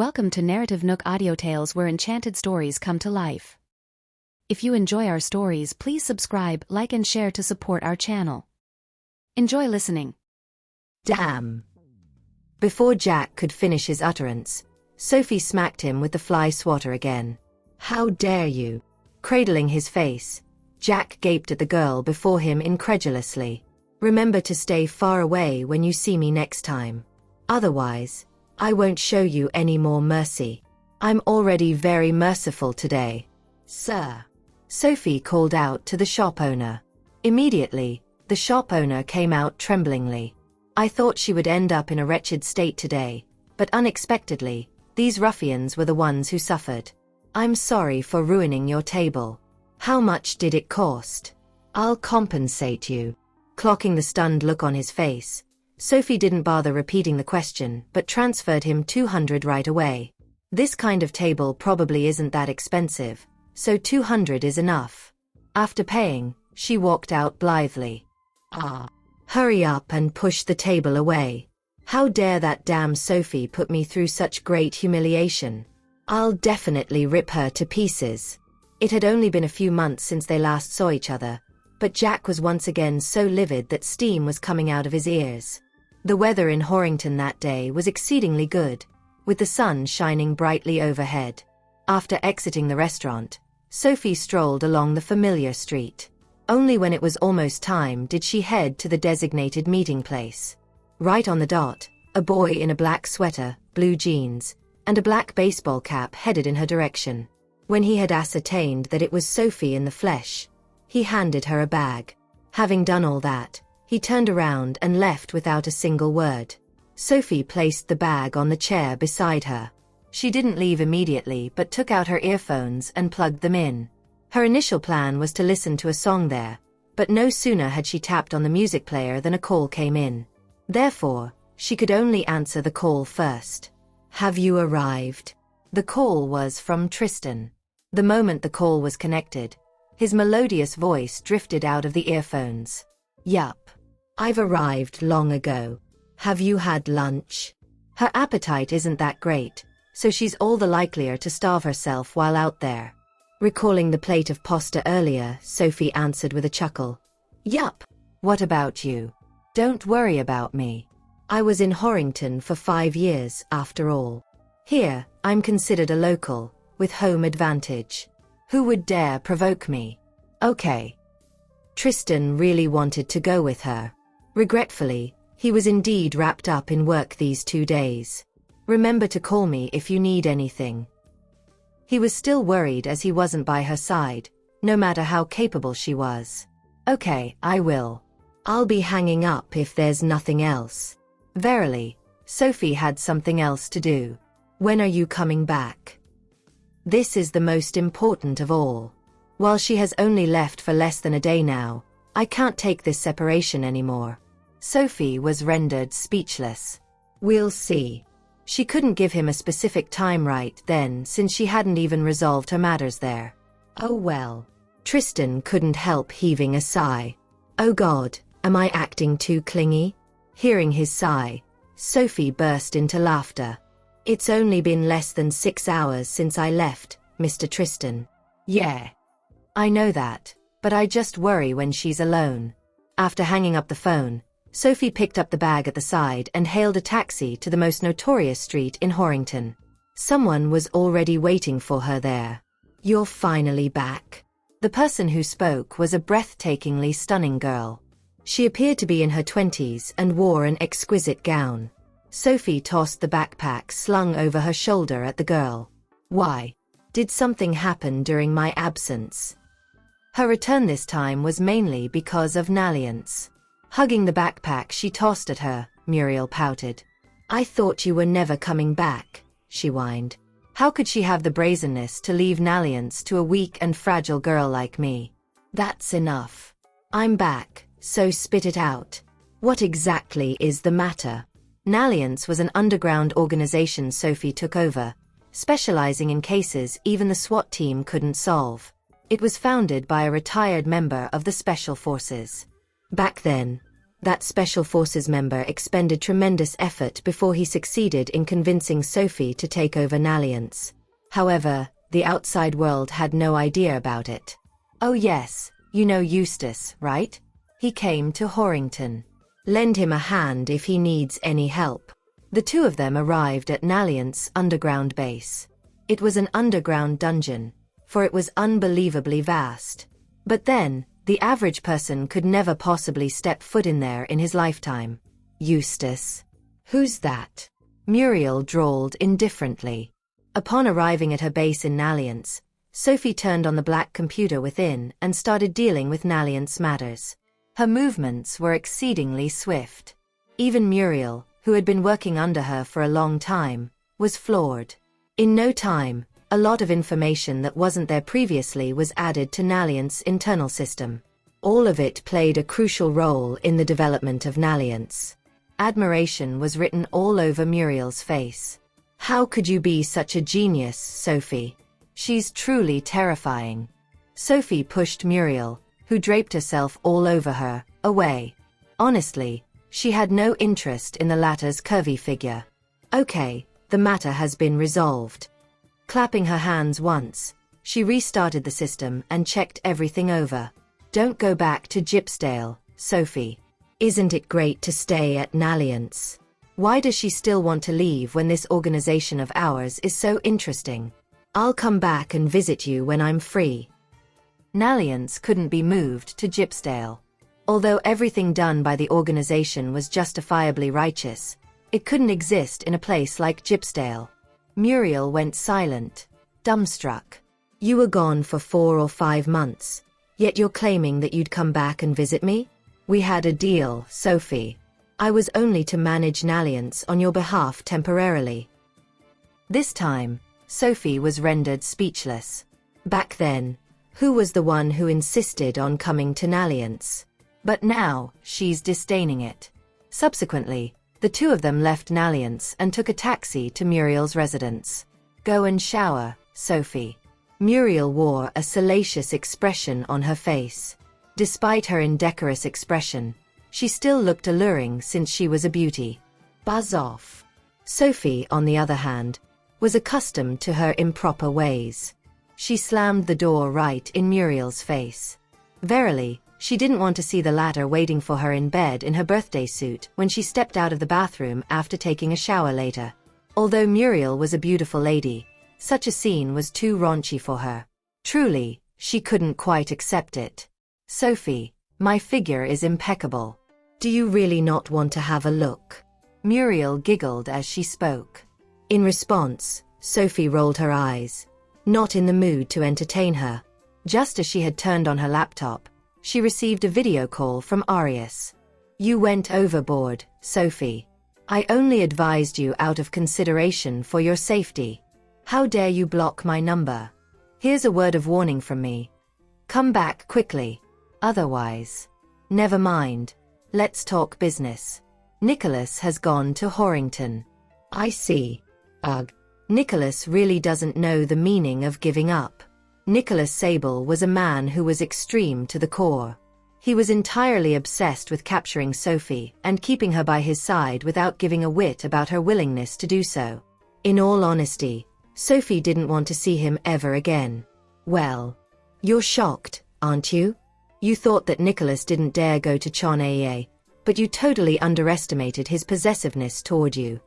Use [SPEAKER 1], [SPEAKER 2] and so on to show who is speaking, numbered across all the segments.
[SPEAKER 1] Welcome to NarrativeNook Audiotales, where enchanted stories come to life. If you enjoy our stories, please subscribe, like and share to support our channel. Enjoy listening.
[SPEAKER 2] Damn. Before Jack could finish his utterance, Sophie smacked him with the fly swatter again. How dare you? Cradling his face, Jack gaped at the girl before him incredulously. Remember to stay far away when you see me next time. Otherwise, I won't show you any more mercy. I'm already very merciful today. Sir. Sophie called out to the shop owner. Immediately, the shop owner came out tremblingly. I thought she would end up in a wretched state today, but unexpectedly, these ruffians were the ones who suffered. I'm sorry for ruining your table. How much did it cost? I'll compensate you. Clocking the stunned look on his face, Sophie didn't bother repeating the question but transferred him 200 right away. This kind of table probably isn't that expensive, so 200 is enough. After paying, she walked out blithely. Hurry up and push the table away. How dare that damn Sophie put me through such great humiliation. I'll definitely rip her to pieces. It had only been a few months since they last saw each other, but Jack was once again so livid that steam was coming out of his ears. The weather in Horrington that day was exceedingly good, with the sun shining brightly overhead. After exiting the restaurant, Sophie strolled along the familiar street. Only when it was almost time did she head to the designated meeting place. Right on the dot, a boy in a black sweater, blue jeans, and a black baseball cap headed in her direction. When he had ascertained that it was Sophie in the flesh, he handed her a bag. Having done all that, he turned around and left without a single word. Sophie placed the bag on the chair beside her. She didn't leave immediately but took out her earphones and plugged them in. Her initial plan was to listen to a song there, but no sooner had she tapped on the music player than a call came in. Therefore, she could only answer the call first. Have you arrived? The call was from Tristan. The moment the call was connected, his melodious voice drifted out of the earphones. Yup. I've arrived long ago. Have you had lunch? Her appetite isn't that great, so she's all the likelier to starve herself while out there. Recalling the plate of pasta earlier, Sophie answered with a chuckle. Yup. What about you? Don't worry about me. I was in Horrington for 5 years, after all. Here, I'm considered a local, with home advantage. Who would dare provoke me? Okay. Tristan really wanted to go with her. Regretfully, he was indeed wrapped up in work these 2 days. Remember to call me if you need anything. He was still worried as he wasn't by her side, no matter how capable she was. Okay, I will. I'll be hanging up if there's nothing else. Verily, Sophie had something else to do. When are you coming back? This is the most important of all. While she has only left for less than a day now, I can't take this separation anymore. Sophie was rendered speechless. We'll see. She couldn't give him a specific time right then since she hadn't even resolved her matters there. Oh well. Tristan couldn't help heaving a sigh. Oh God, am I acting too clingy? Hearing his sigh, Sophie burst into laughter. It's only been less than 6 hours since I left, Mr. Tristan. Yeah. I know that, but I just worry when she's alone. After hanging up the phone, Sophie picked up the bag at the side and hailed a taxi to the most notorious street in Horrington. Someone was already waiting for her there. You're finally back. The person who spoke was a breathtakingly stunning girl. She appeared to be in her 20s and wore an exquisite gown. Sophie tossed the backpack slung over her shoulder at the girl. Why? Did something happen during my absence? Her return this time was mainly because of Nalliance. Hugging the backpack she tossed at her, Muriel pouted. I thought you were never coming back, she whined. How could she have the brazenness to leave Nalliance to a weak and fragile girl like me? That's enough. I'm back, so spit it out. What exactly is the matter? Nalliance was an underground organization Sophie took over, specializing in cases even the SWAT team couldn't solve. It was founded by a retired member of the Special Forces. Back then, That Special Forces member expended tremendous effort before he succeeded in convincing Sophie to take over Nalliance. However, the outside world had no idea about it. Oh yes, you know Eustace, right? He came to Horrington. Lend him a hand if he needs any help. The two of them arrived at Nalliance underground base. It was an underground dungeon, for it was unbelievably vast. But then, the average person could never possibly step foot in there in his lifetime. Eustace. Who's that? Muriel drawled indifferently. Upon arriving at her base in Nalliance, Sophie turned on the black computer within and started dealing with Nalliance matters. Her movements were exceedingly swift. Even Muriel, who had been working under her for a long time, was floored. In no time, a lot of information that wasn't there previously was added to Nalliance's internal system. All of it played a crucial role in the development of Nalliance. Admiration was written all over Muriel's face. How could you be such a genius, Sophie? She's truly terrifying. Sophie pushed Muriel, who draped herself all over her, away. Honestly, she had no interest in the latter's curvy figure. Okay, the matter has been resolved. Clapping her hands once, she restarted the system and checked everything over. Don't go back to Gypsdale, Sophie. Isn't it great to stay at Nalliance? Why does she still want to leave when this organization of ours is so interesting? I'll come back and visit you when I'm free. Nalliance couldn't be moved to Gypsdale. Although everything done by the organization was justifiably righteous, it couldn't exist in a place like Gypsdale. Muriel went silent, dumbstruck. You were gone for 4 or 5 months, yet you're claiming that you'd come back and visit me? We had a deal, Sophie. I was only to manage Nalliance on your behalf temporarily. This time, Sophie was rendered speechless. Back then, who was the one who insisted on coming to Nalliance? But now, she's disdaining it. Subsequently, the two of them left Nalliance and took a taxi to Muriel's residence. Go and shower, Sophie. Muriel wore a salacious expression on her face. Despite her indecorous expression, she still looked alluring since she was a beauty. Buzz off. Sophie, on the other hand, was accustomed to her improper ways. She slammed the door right in Muriel's face. Verily, she didn't want to see the latter waiting for her in bed in her birthday suit when she stepped out of the bathroom after taking a shower later. Although Muriel was a beautiful lady, such a scene was too raunchy for her. Truly, she couldn't quite accept it. Sophie, my figure is impeccable. Do you really not want to have a look? Muriel giggled as she spoke. In response, Sophie rolled her eyes, not in the mood to entertain her. Just as she had turned on her laptop, she received a video call from Arius. You went overboard, Sophie. I only advised you out of consideration for your safety. How dare you block my number? Here's a word of warning from me. Come back quickly. Otherwise. Never mind. Let's talk business. Nicholas has gone to Horrington. I see. Ugh. Nicholas really doesn't know the meaning of giving up. Nicholas Sable was a man who was extreme to the core. He was entirely obsessed with capturing Sophie and keeping her by his side without giving a whit about her willingness to do so. In all honesty, Sophie didn't want to see him ever again. Well, you're shocked, aren't you? You thought that Nicholas didn't dare go to Chon, but you totally underestimated his possessiveness toward you.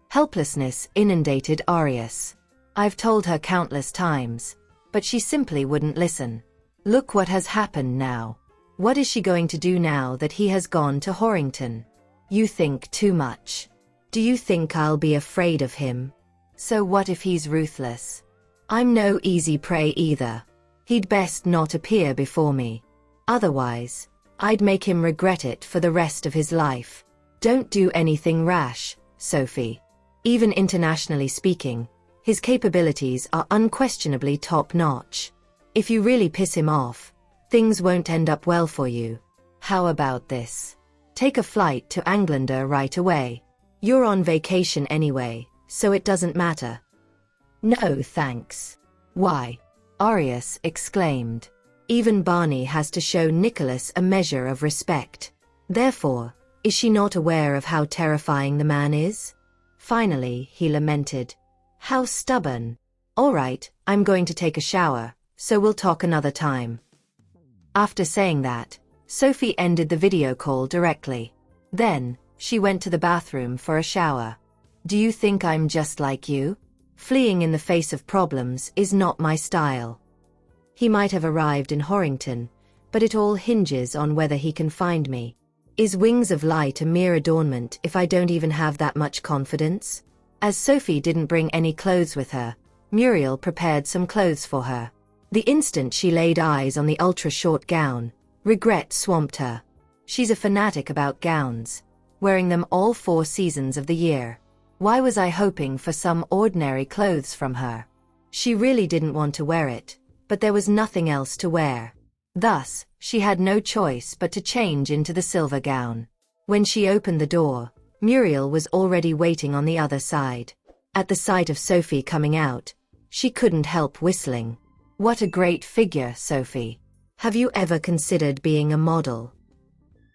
[SPEAKER 2] Helplessness inundated Arius. I've told her countless times, but she simply wouldn't listen. Look what has happened now. What is she going to do now that he has gone to Horrington? You think too much. Do you think I'll be afraid of him? So what if he's ruthless? I'm no easy prey either. He'd best not appear before me. Otherwise, I'd make him regret it for the rest of his life. Don't do anything rash, Sophie. Even internationally speaking, his capabilities are unquestionably top-notch. If you really piss him off, things won't end up well for you. How about this? Take a flight to Englander right away. You're on vacation anyway, so it doesn't matter. No thanks. Why? Arius exclaimed. Even Barney has to show Nicholas a measure of respect. Therefore, is she not aware of how terrifying the man is? Finally, he lamented. How stubborn. All right, I'm going to take a shower, so we'll talk another time. After saying that, Sophie ended the video call directly. Then, she went to the bathroom for a shower. Do you think I'm just like you? Fleeing in the face of problems is not my style. He might have arrived in Horrington, but it all hinges on whether he can find me. Is Wings of Light a mere adornment if I don't even have that much confidence? As Sophie didn't bring any clothes with her, Muriel prepared some clothes for her. The instant she laid eyes on the ultra-short gown, regret swamped her. She's a fanatic about gowns, wearing them all 4 seasons of the year. Why was I hoping for some ordinary clothes from her? She really didn't want to wear it, but there was nothing else to wear. Thus, she had no choice but to change into the silver gown. When she opened the door, Muriel was already waiting on the other side. At the sight of Sophie coming out, she couldn't help whistling. What a great figure, Sophie. Have you ever considered being a model?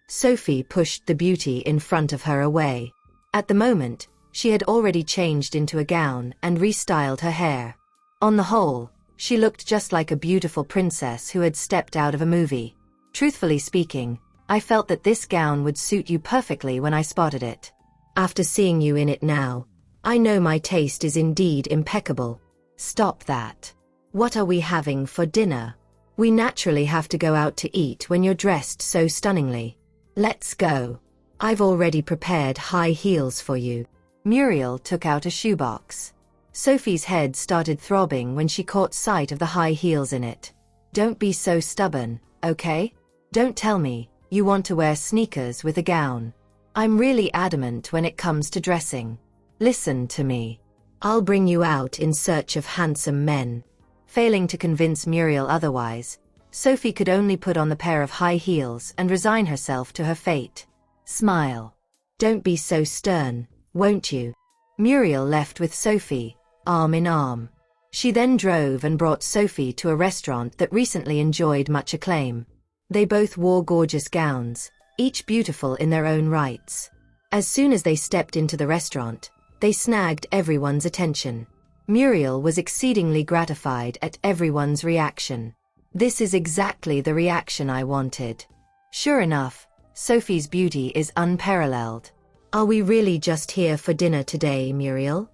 [SPEAKER 2] Sophie pushed the beauty in front of her away. At the moment, she had already changed into a gown and restyled her hair. On the whole, she looked just like a beautiful princess who had stepped out of a movie. Truthfully speaking, I felt that this gown would suit you perfectly when I spotted it. After seeing you in it now, I know my taste is indeed impeccable. Stop that. What are we having for dinner? We naturally have to go out to eat when you're dressed so stunningly. Let's go. I've already prepared high heels for you. Muriel took out a shoebox. Sophie's head started throbbing when she caught sight of the high heels in it. Don't be so stubborn, okay? Don't tell me you want to wear sneakers with a gown. I'm really adamant when it comes to dressing. Listen to me. I'll bring you out in search of handsome men. Failing to convince Muriel otherwise, Sophie could only put on the pair of high heels and resign herself to her fate. Smile. Don't be so stern, won't you? Muriel left with Sophie, arm in arm. She then drove and brought Sophie to a restaurant that recently enjoyed much acclaim. They both wore gorgeous gowns, each beautiful in their own rights. As soon as they stepped into the restaurant, they snagged everyone's attention. Muriel was exceedingly gratified at everyone's reaction. This is exactly the reaction I wanted. Sure enough, Sophie's beauty is unparalleled. Are we really just here for dinner today, Muriel?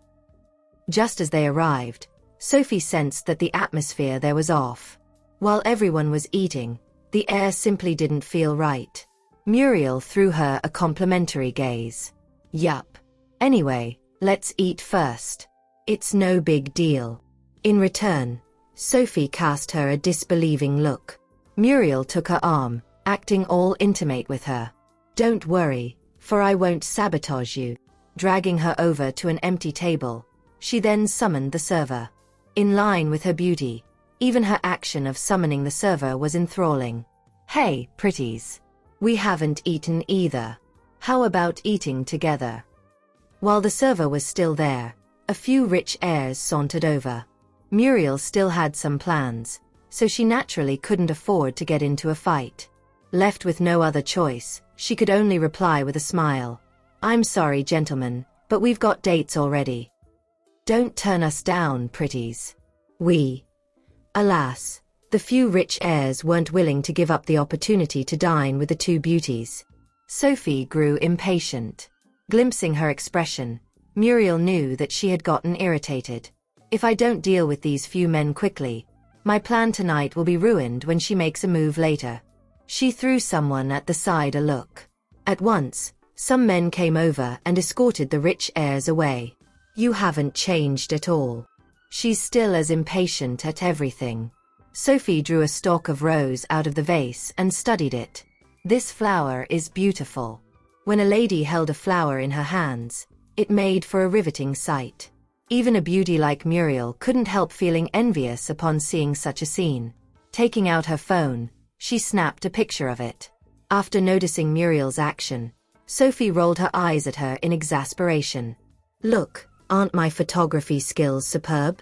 [SPEAKER 2] Just as they arrived, Sophie sensed that the atmosphere there was off. While everyone was eating, the air simply didn't feel right. Muriel threw her a complimentary gaze. Yup. Anyway, let's eat first. It's no big deal. In return, Sophie cast her a disbelieving look. Muriel took her arm, acting all intimate with her. Don't worry, for I won't sabotage you. Dragging her over to an empty table, she then summoned the server. In line with her beauty, even her action of summoning the server was enthralling. Hey, pretties. We haven't eaten either. How about eating together? While the server was still there, a few rich heirs sauntered over. Muriel still had some plans, so she naturally couldn't afford to get into a fight. Left with no other choice, she could only reply with a smile. I'm sorry, gentlemen, but we've got dates already. Don't turn us down, pretties. Alas, the few rich heirs weren't willing to give up the opportunity to dine with the two beauties. Sophie grew impatient. Glimpsing her expression, Muriel knew that she had gotten irritated. If I don't deal with these few men quickly, my plan tonight will be ruined when she makes a move later. She threw someone at the side a look. At once, some men came over and escorted the rich heirs away. You haven't changed at all. She's still as impatient at everything. Sophie drew a stalk of rose out of the vase and studied it. This flower is beautiful. When a lady held a flower in her hands, it made for a riveting sight. Even a beauty like Muriel couldn't help feeling envious upon seeing such a scene. Taking out her phone, she snapped a picture of it. After noticing Muriel's action, Sophie rolled her eyes at her in exasperation. Look, aren't my photography skills superb?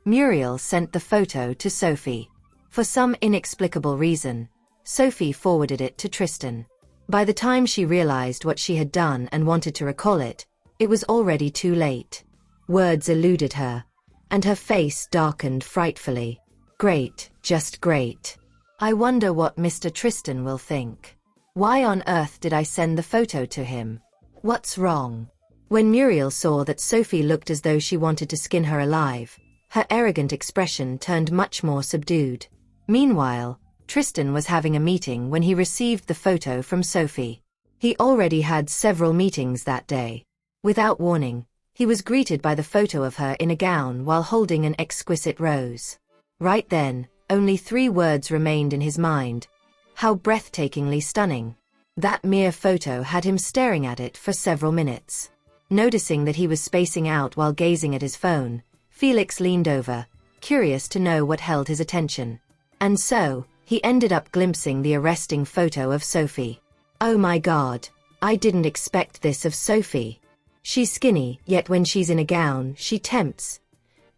[SPEAKER 2] Muriel sent the photo to Sophie. For some inexplicable reason, Sophie forwarded it to Tristan. By the time she realized what she had done and wanted to recall it, it was already too late. Words eluded her, and her face darkened frightfully. Great, just great. I wonder what Mr. Tristan will think. Why on earth did I send the photo to him? What's wrong? When Muriel saw that Sophie looked as though she wanted to skin her alive, her arrogant expression turned much more subdued. Meanwhile, Tristan was having a meeting when he received the photo from Sophie. He already had several meetings that day. Without warning, he was greeted by the photo of her in a gown while holding an exquisite rose. Right then, only 3 words remained in his mind. How breathtakingly stunning. That mere photo had him staring at it for several minutes. Noticing that he was spacing out while gazing at his phone, Felix leaned over, curious to know what held his attention. And so, he ended up glimpsing the arresting photo of Sophie. Oh my God, I didn't expect this of Sophie. She's skinny, yet when she's in a gown, she tempts.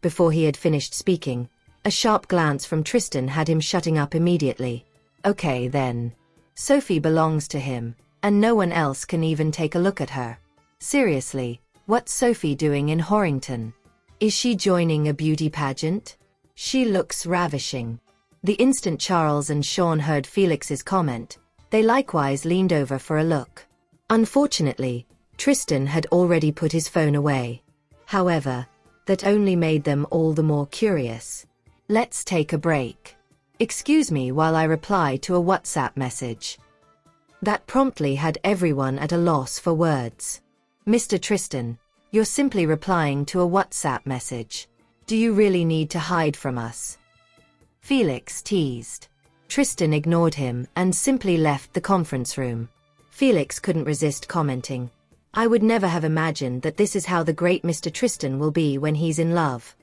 [SPEAKER 2] Before he had finished speaking, a sharp glance from Tristan had him shutting up immediately. Okay then. Sophie belongs to him, and no one else can even take a look at her. Seriously, what's Sophie doing in Horrington? Is she joining a beauty pageant? She looks ravishing. The instant Charles and Sean heard Felix's comment, they likewise leaned over for a look. Unfortunately, Tristan had already put his phone away. However, that only made them all the more curious. Let's take a break. Excuse me while I reply to a WhatsApp message. That promptly had everyone at a loss for words. Mr. Tristan, you're simply replying to a WhatsApp message. Do you really need to hide from us? Felix teased. Tristan ignored him and simply left the conference room. Felix couldn't resist commenting. I would never have imagined that this is how the great Mr. Tristan will be when he's in love.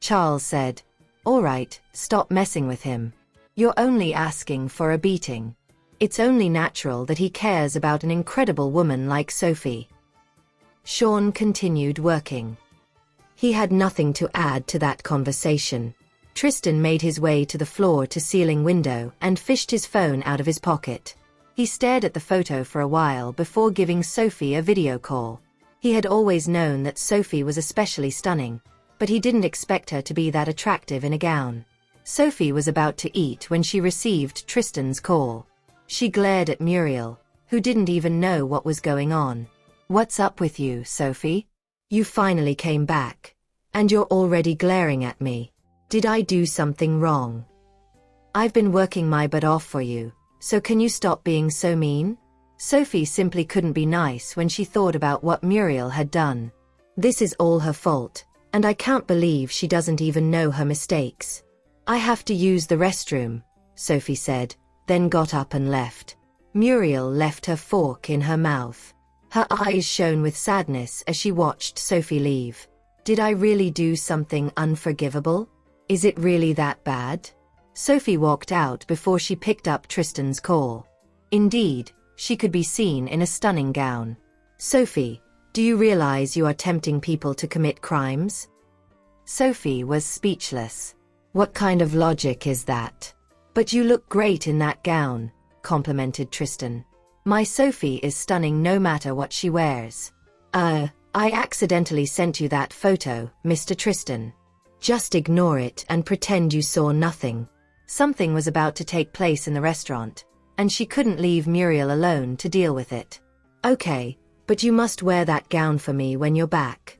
[SPEAKER 2] Charles said, all right, stop messing with him. You're only asking for a beating. It's only natural that he cares about an incredible woman like Sophie. Sean continued working. He had nothing to add to that conversation. Tristan made his way to the floor-to-ceiling window and fished his phone out of his pocket. He stared at the photo for a while before giving Sophie a video call. He had always known that Sophie was especially stunning, but he didn't expect her to be that attractive in a gown. Sophie was about to eat when she received Tristan's call. She glared at Muriel, who didn't even know what was going on. What's up with you, Sophie? You finally came back. And you're already glaring at me. Did I do something wrong? I've been working my butt off for you, so can you stop being so mean? Sophie simply couldn't be nice when she thought about what Muriel had done. This is all her fault, and I can't believe she doesn't even know her mistakes. I have to use the restroom, Sophie said, then got up and left. Muriel left her fork in her mouth. Her eyes shone with sadness as she watched Sophie leave. Did I really do something unforgivable? Is it really that bad? Sophie walked out before she picked up Tristan's call. Indeed, she could be seen in a stunning gown. Sophie, do you realize you are tempting people to commit crimes? Sophie was speechless. What kind of logic is that? But you look great in that gown, complimented Tristan. My Sophie is stunning no matter what she wears. I accidentally sent you that photo, Mr. Tristan. Just ignore it and pretend you saw nothing. Something was about to take place in the restaurant, and she couldn't leave Muriel alone to deal with it. Okay, but you must wear that gown for me when you're back.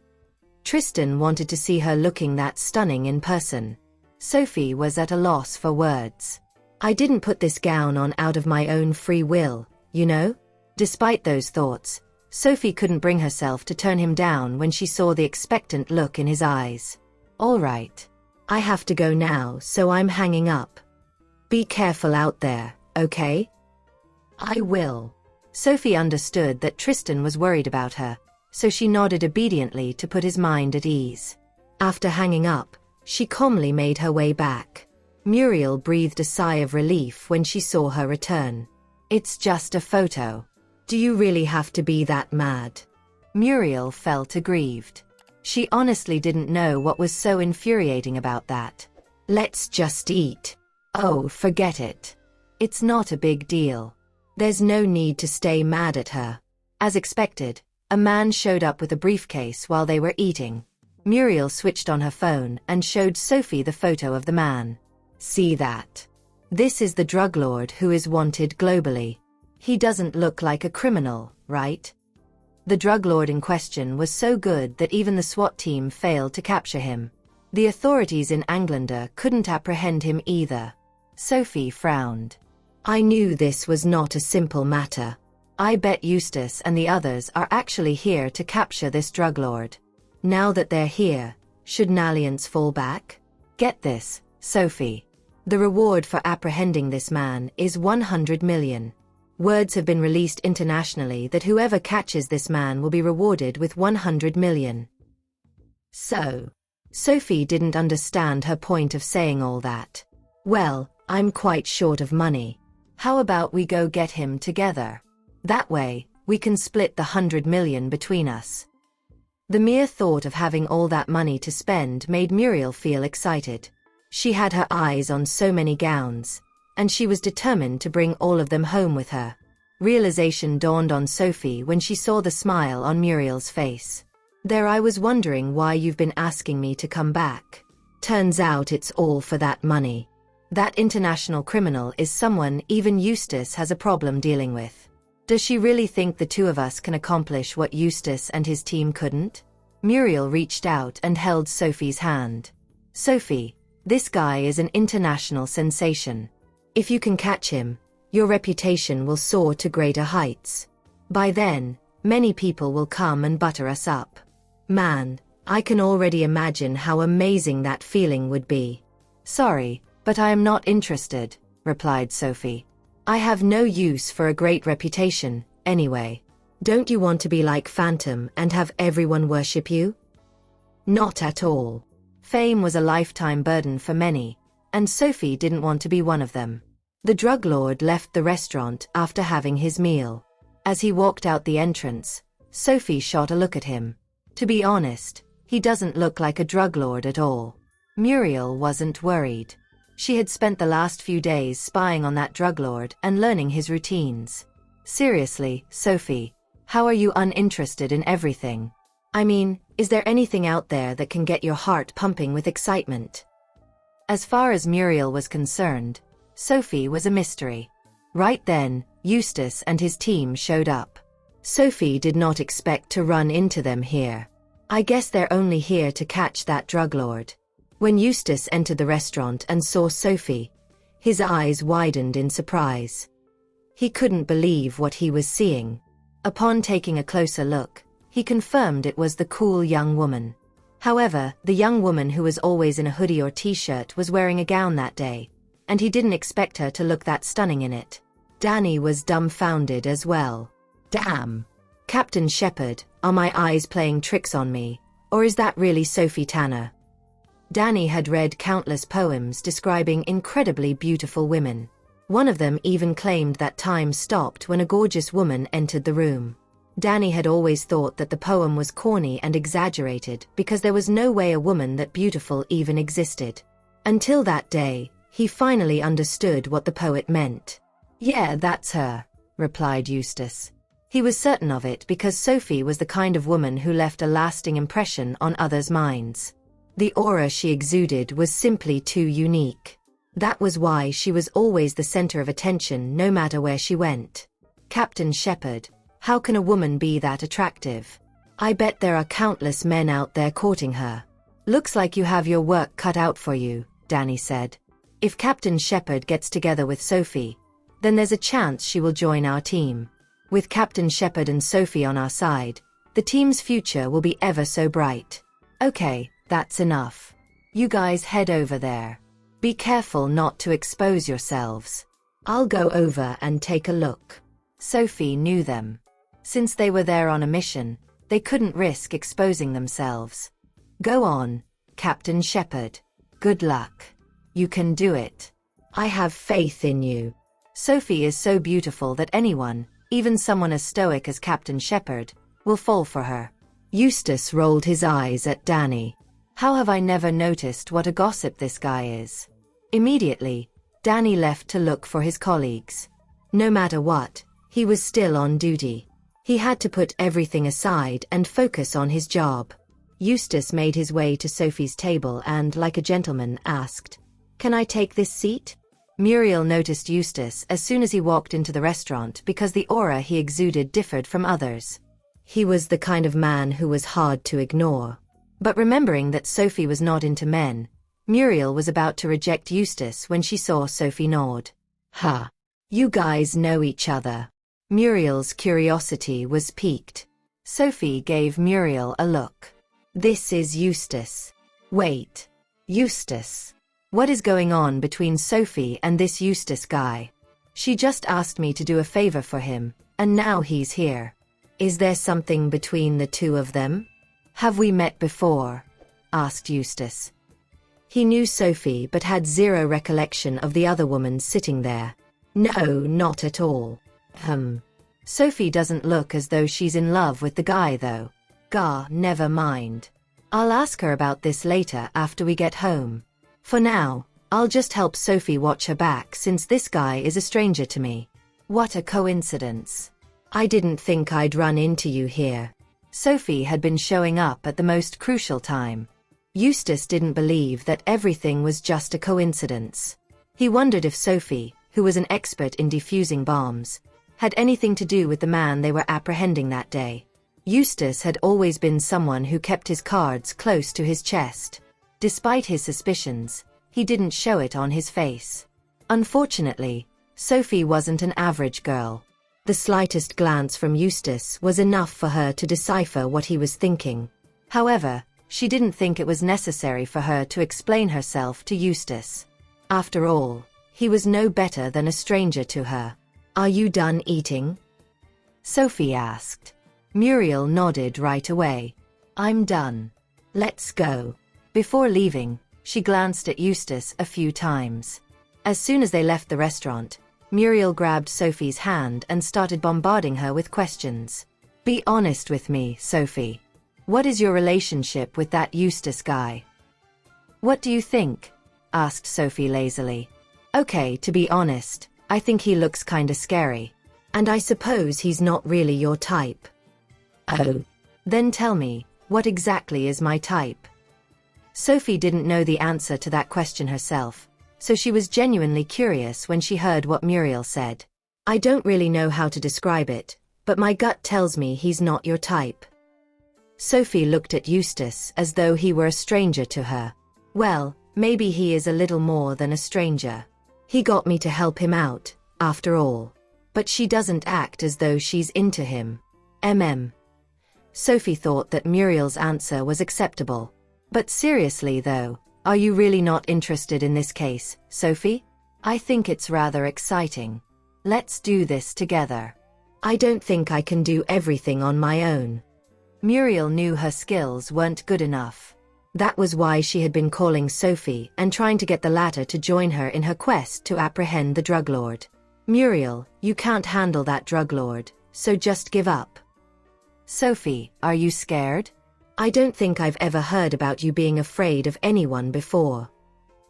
[SPEAKER 2] Tristan wanted to see her looking that stunning in person. Sophie was at a loss for words. I didn't put this gown on out of my own free will, you know? Despite those thoughts, Sophie couldn't bring herself to turn him down when she saw the expectant look in his eyes. All right. I have to go now, so I'm hanging up. Be careful out there, okay? I will. Sophie understood that Tristan was worried about her, so she nodded obediently to put his mind at ease. After hanging up, she calmly made her way back. Muriel breathed a sigh of relief when she saw her return. It's just a photo. Do you really have to be that mad? Muriel felt aggrieved. She honestly didn't know what was so infuriating about that. Let's just eat. Oh, forget it. It's not a big deal. There's no need to stay mad at her. As expected, a man showed up with a briefcase while they were eating. Muriel switched on her phone and showed Sophie the photo of the man. See that? This is the drug lord who is wanted globally. He doesn't look like a criminal, right? The drug lord in question was so good that even the SWAT team failed to capture him. The authorities in Englander couldn't apprehend him either. Sophie frowned. I knew this was not a simple matter. I bet Eustace and the others are actually here to capture this drug lord. Now that they're here, should Nalliance fall back? Get this, Sophie. The reward for apprehending this man is 100 million. Words have been released internationally that whoever catches this man will be rewarded with 100 million. So, Sophie didn't understand her point of saying all that. Well, I'm quite short of money. How about we go get him together? That way, we can split the 100 million between us. The mere thought of having all that money to spend made Muriel feel excited. She had her eyes on so many gowns, and she was determined to bring all of them home with her. Realization dawned on Sophie when she saw the smile on Muriel's face. There, I was wondering why you've been asking me to come back. Turns out it's all for that money. That international criminal is someone even Eustace has a problem dealing with. Does she really think the two of us can accomplish what Eustace and his team couldn't? Muriel reached out and held Sophie's hand. Sophie, this guy is an international sensation. If you can catch him, your reputation will soar to greater heights. By then, many people will come and butter us up. Man, I can already imagine how amazing that feeling would be. Sorry, but I am not interested, replied Sophie. I have no use for a great reputation, anyway. Don't you want to be like Phantom and have everyone worship you? Not at all. Fame was a lifetime burden for many, and Sophie didn't want to be one of them. The drug lord left the restaurant after having his meal. As he walked out the entrance, Sophie shot a look at him. To be honest, he doesn't look like a drug lord at all. Muriel wasn't worried. She had spent the last few days spying on that drug lord and learning his routines. Seriously, Sophie, how are you uninterested in everything? I mean, is there anything out there that can get your heart pumping with excitement? As far as Muriel was concerned, Sophie was a mystery. Right then, Eustace and his team showed up. Sophie did not expect to run into them here. I guess they're only here to catch that drug lord. When Eustace entered the restaurant and saw Sophie, his eyes widened in surprise. He couldn't believe what he was seeing. Upon taking a closer look, he confirmed it was the cool young woman. However, the young woman who was always in a hoodie or t-shirt was wearing a gown that day, and he didn't expect her to look that stunning in it. Danny was dumbfounded as well. Damn! Captain Shepard, are my eyes playing tricks on me, or is that really Sophie Tanner? Danny had read countless poems describing incredibly beautiful women. One of them even claimed that time stopped when a gorgeous woman entered the room. Danny had always thought that the poem was corny and exaggerated because there was no way a woman that beautiful even existed. Until that day, he finally understood what the poet meant. Yeah, that's her, replied Eustace. He was certain of it because Sophie was the kind of woman who left a lasting impression on others' minds. The aura she exuded was simply too unique. That was why she was always the center of attention no matter where she went. Captain Shepard, how can a woman be that attractive? I bet there are countless men out there courting her. Looks like you have your work cut out for you, Danny said. If Captain Shepard gets together with Sophie, then there's a chance she will join our team. With Captain Shepard and Sophie on our side, the team's future will be ever so bright. Okay, that's enough. You guys head over there. Be careful not to expose yourselves. I'll go over and take a look. Sophie knew them. Since they were there on a mission, they couldn't risk exposing themselves. Go on, Captain Shepard. Good luck. You can do it. I have faith in you. Sophie is so beautiful that anyone, even someone as stoic as Captain Shepard, will fall for her. Eustace rolled his eyes at Danny. How have I never noticed what a gossip this guy is? Immediately, Danny left to look for his colleagues. No matter what, He was still on duty. He had to put everything aside and focus on his job. Eustace made his way to Sophie's table and, like a gentleman, asked, "Can I take this seat?" Muriel noticed Eustace as soon as he walked into the restaurant because the aura he exuded differed from others. He was the kind of man who was hard to ignore. But remembering that Sophie was not into men, Muriel was about to reject Eustace when she saw Sophie nod. "Ha! You guys know each other." Muriel's curiosity was piqued. Sophie gave Muriel a look. "This is Eustace." "Wait. Eustace? What is going on between Sophie and this Eustace guy? She just asked me to do a favor for him, and now he's here. Is there something between the two of them?" "Have we met before?" asked Eustace. He knew Sophie but had zero recollection of the other woman sitting there. "No, not at all." Sophie doesn't look as though she's in love with the guy though." "Gah, never mind. I'll ask her about this later after we get home. For now, I'll just help Sophie watch her back since this guy is a stranger to me." "What a coincidence. I didn't think I'd run into you here." Sophie had been showing up at the most crucial time. Eustace didn't believe that everything was just a coincidence. He wondered if Sophie, who was an expert in defusing bombs, had anything to do with the man they were apprehending that day. Eustace had always been someone who kept his cards close to his chest. Despite his suspicions, he didn't show it on his face. Unfortunately, Sophie wasn't an average girl. The slightest glance from Eustace was enough for her to decipher what he was thinking. However, she didn't think it was necessary for her to explain herself to Eustace. After all, he was no better than a stranger to her. "Are you done eating?" Sophie asked. Muriel nodded right away. "I'm done. Let's go." Before leaving, she glanced at Eustace a few times. As soon as they left the restaurant, Muriel grabbed Sophie's hand and started bombarding her with questions. "Be honest with me, Sophie. What is your relationship with that Eustace guy?" "What do you think?" asked Sophie lazily. "Okay, to be honest, I think he looks kinda scary. And I suppose he's not really your type." "Oh. Then tell me, what exactly is my type?" Sophie didn't know the answer to that question herself, so she was genuinely curious when she heard what Muriel said. "I don't really know how to describe it, but my gut tells me he's not your type." Sophie looked at Eustace as though he were a stranger to her. "Well, maybe he is a little more than a stranger. He got me to help him out, after all. But she doesn't act as though she's into him." Sophie thought that Muriel's answer was acceptable. "But seriously though, are you really not interested in this case, Sophie? I think it's rather exciting. Let's do this together." "I don't think I can do everything on my own." Muriel knew her skills weren't good enough. That was why she had been calling Sophie and trying to get the latter to join her in her quest to apprehend the drug lord. "Muriel, you can't handle that drug lord, so just give up." "Sophie, are you scared?" "I don't think I've ever heard about you being afraid of anyone before.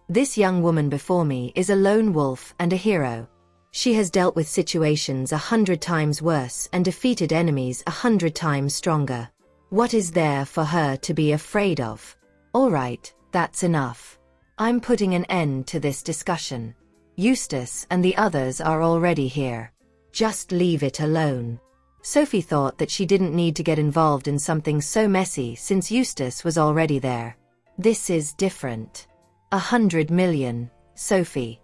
[SPEAKER 2] This young woman before me is a lone wolf and a hero. She has dealt with situations 100 times worse and defeated enemies 100 times stronger. What is there for her to be afraid of?" "All right, that's enough. I'm putting an end to this discussion. Eustace and the others are already here. Just leave it alone." Sophie thought that she didn't need to get involved in something so messy since Eustace was already there. "This is different. 100 million, Sophie."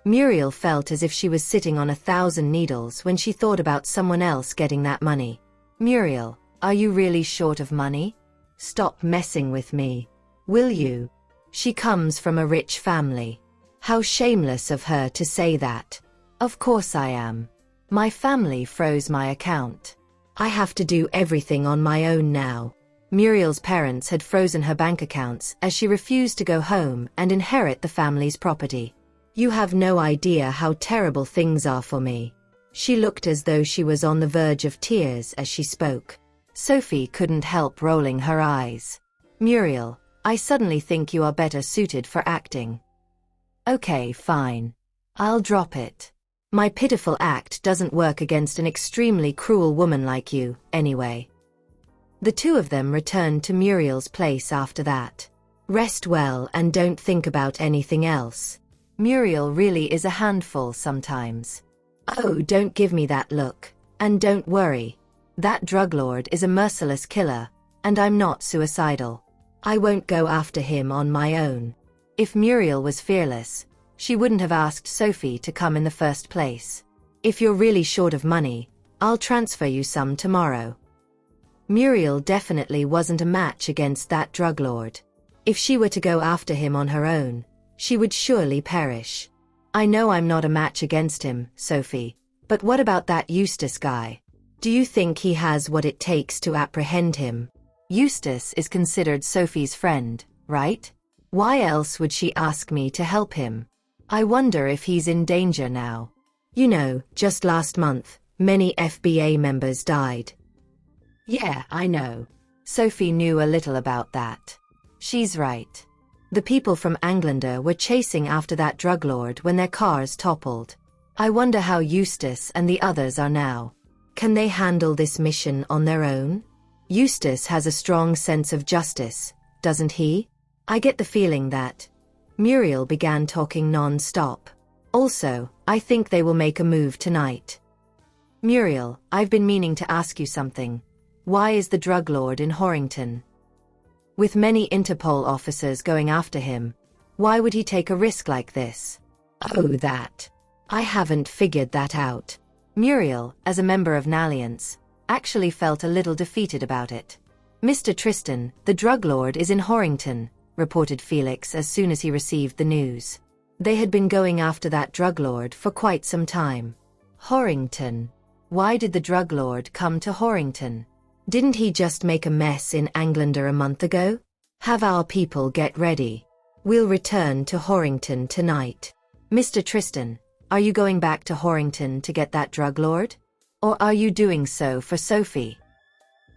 [SPEAKER 2] Muriel felt as if she was sitting on 1,000 needles when she thought about someone else getting that money. "Muriel, are you really short of money? Stop messing with me. Will you? She comes from a rich family. How shameless of her to say that." "Of course I am. My family froze my account. I have to do everything on my own now." Muriel's parents had frozen her bank accounts as she refused to go home and inherit the family's property. "You have no idea how terrible things are for me." She looked as though she was on the verge of tears as she spoke. Sophie couldn't help rolling her eyes. "Muriel, I suddenly think you are better suited for acting." "Okay, fine. I'll drop it. My pitiful act doesn't work against an extremely cruel woman like you, anyway. The two of them returned to Muriel's place after that. Rest well and don't think about anything else. Muriel really is a handful sometimes. Oh, don't give me that look. And don't worry. That drug lord is a merciless killer, and I'm not suicidal. I won't go after him on my own. If Muriel was fearless, she wouldn't have asked Sophie to come in the first place. If you're really short of money, I'll transfer you some tomorrow. Muriel definitely wasn't a match against that drug lord. If she were to go after him on her own, she would surely perish. I know I'm not a match against him, Sophie, but what about that Eustace guy? Do you think he has what it takes to apprehend him? Eustace is considered Sophie's friend, right? Why else would she ask me to help him? I wonder if he's in danger now. You know, just last month, many FBA members died. Yeah, I know. Sophie knew a little about that. She's right. The people from Englander were chasing after that drug lord when their cars toppled. I wonder how Eustace and the others are now. Can they handle this mission on their own? Eustace has a strong sense of justice, doesn't he? I get the feeling that. Muriel began talking non-stop. Also, I think they will make a move tonight. Muriel, I've been meaning to ask you something. Why is the drug lord in Horrington? With many Interpol officers going after him, why would he take a risk like this? Oh, that. I haven't figured that out. Muriel, as a member of Nalliance, actually felt a little defeated about it. Mr. Tristan, the drug lord is in Horrington, reported Felix as soon as he received the news. They had been going after that drug lord for quite some time. Horrington. Why did the drug lord come to Horrington? Didn't he just make a mess in Englander a month ago? Have our people get ready. We'll return to Horrington tonight. Mr. Tristan, are you going back to Horrington to get that drug lord? Or are you doing so for Sophie?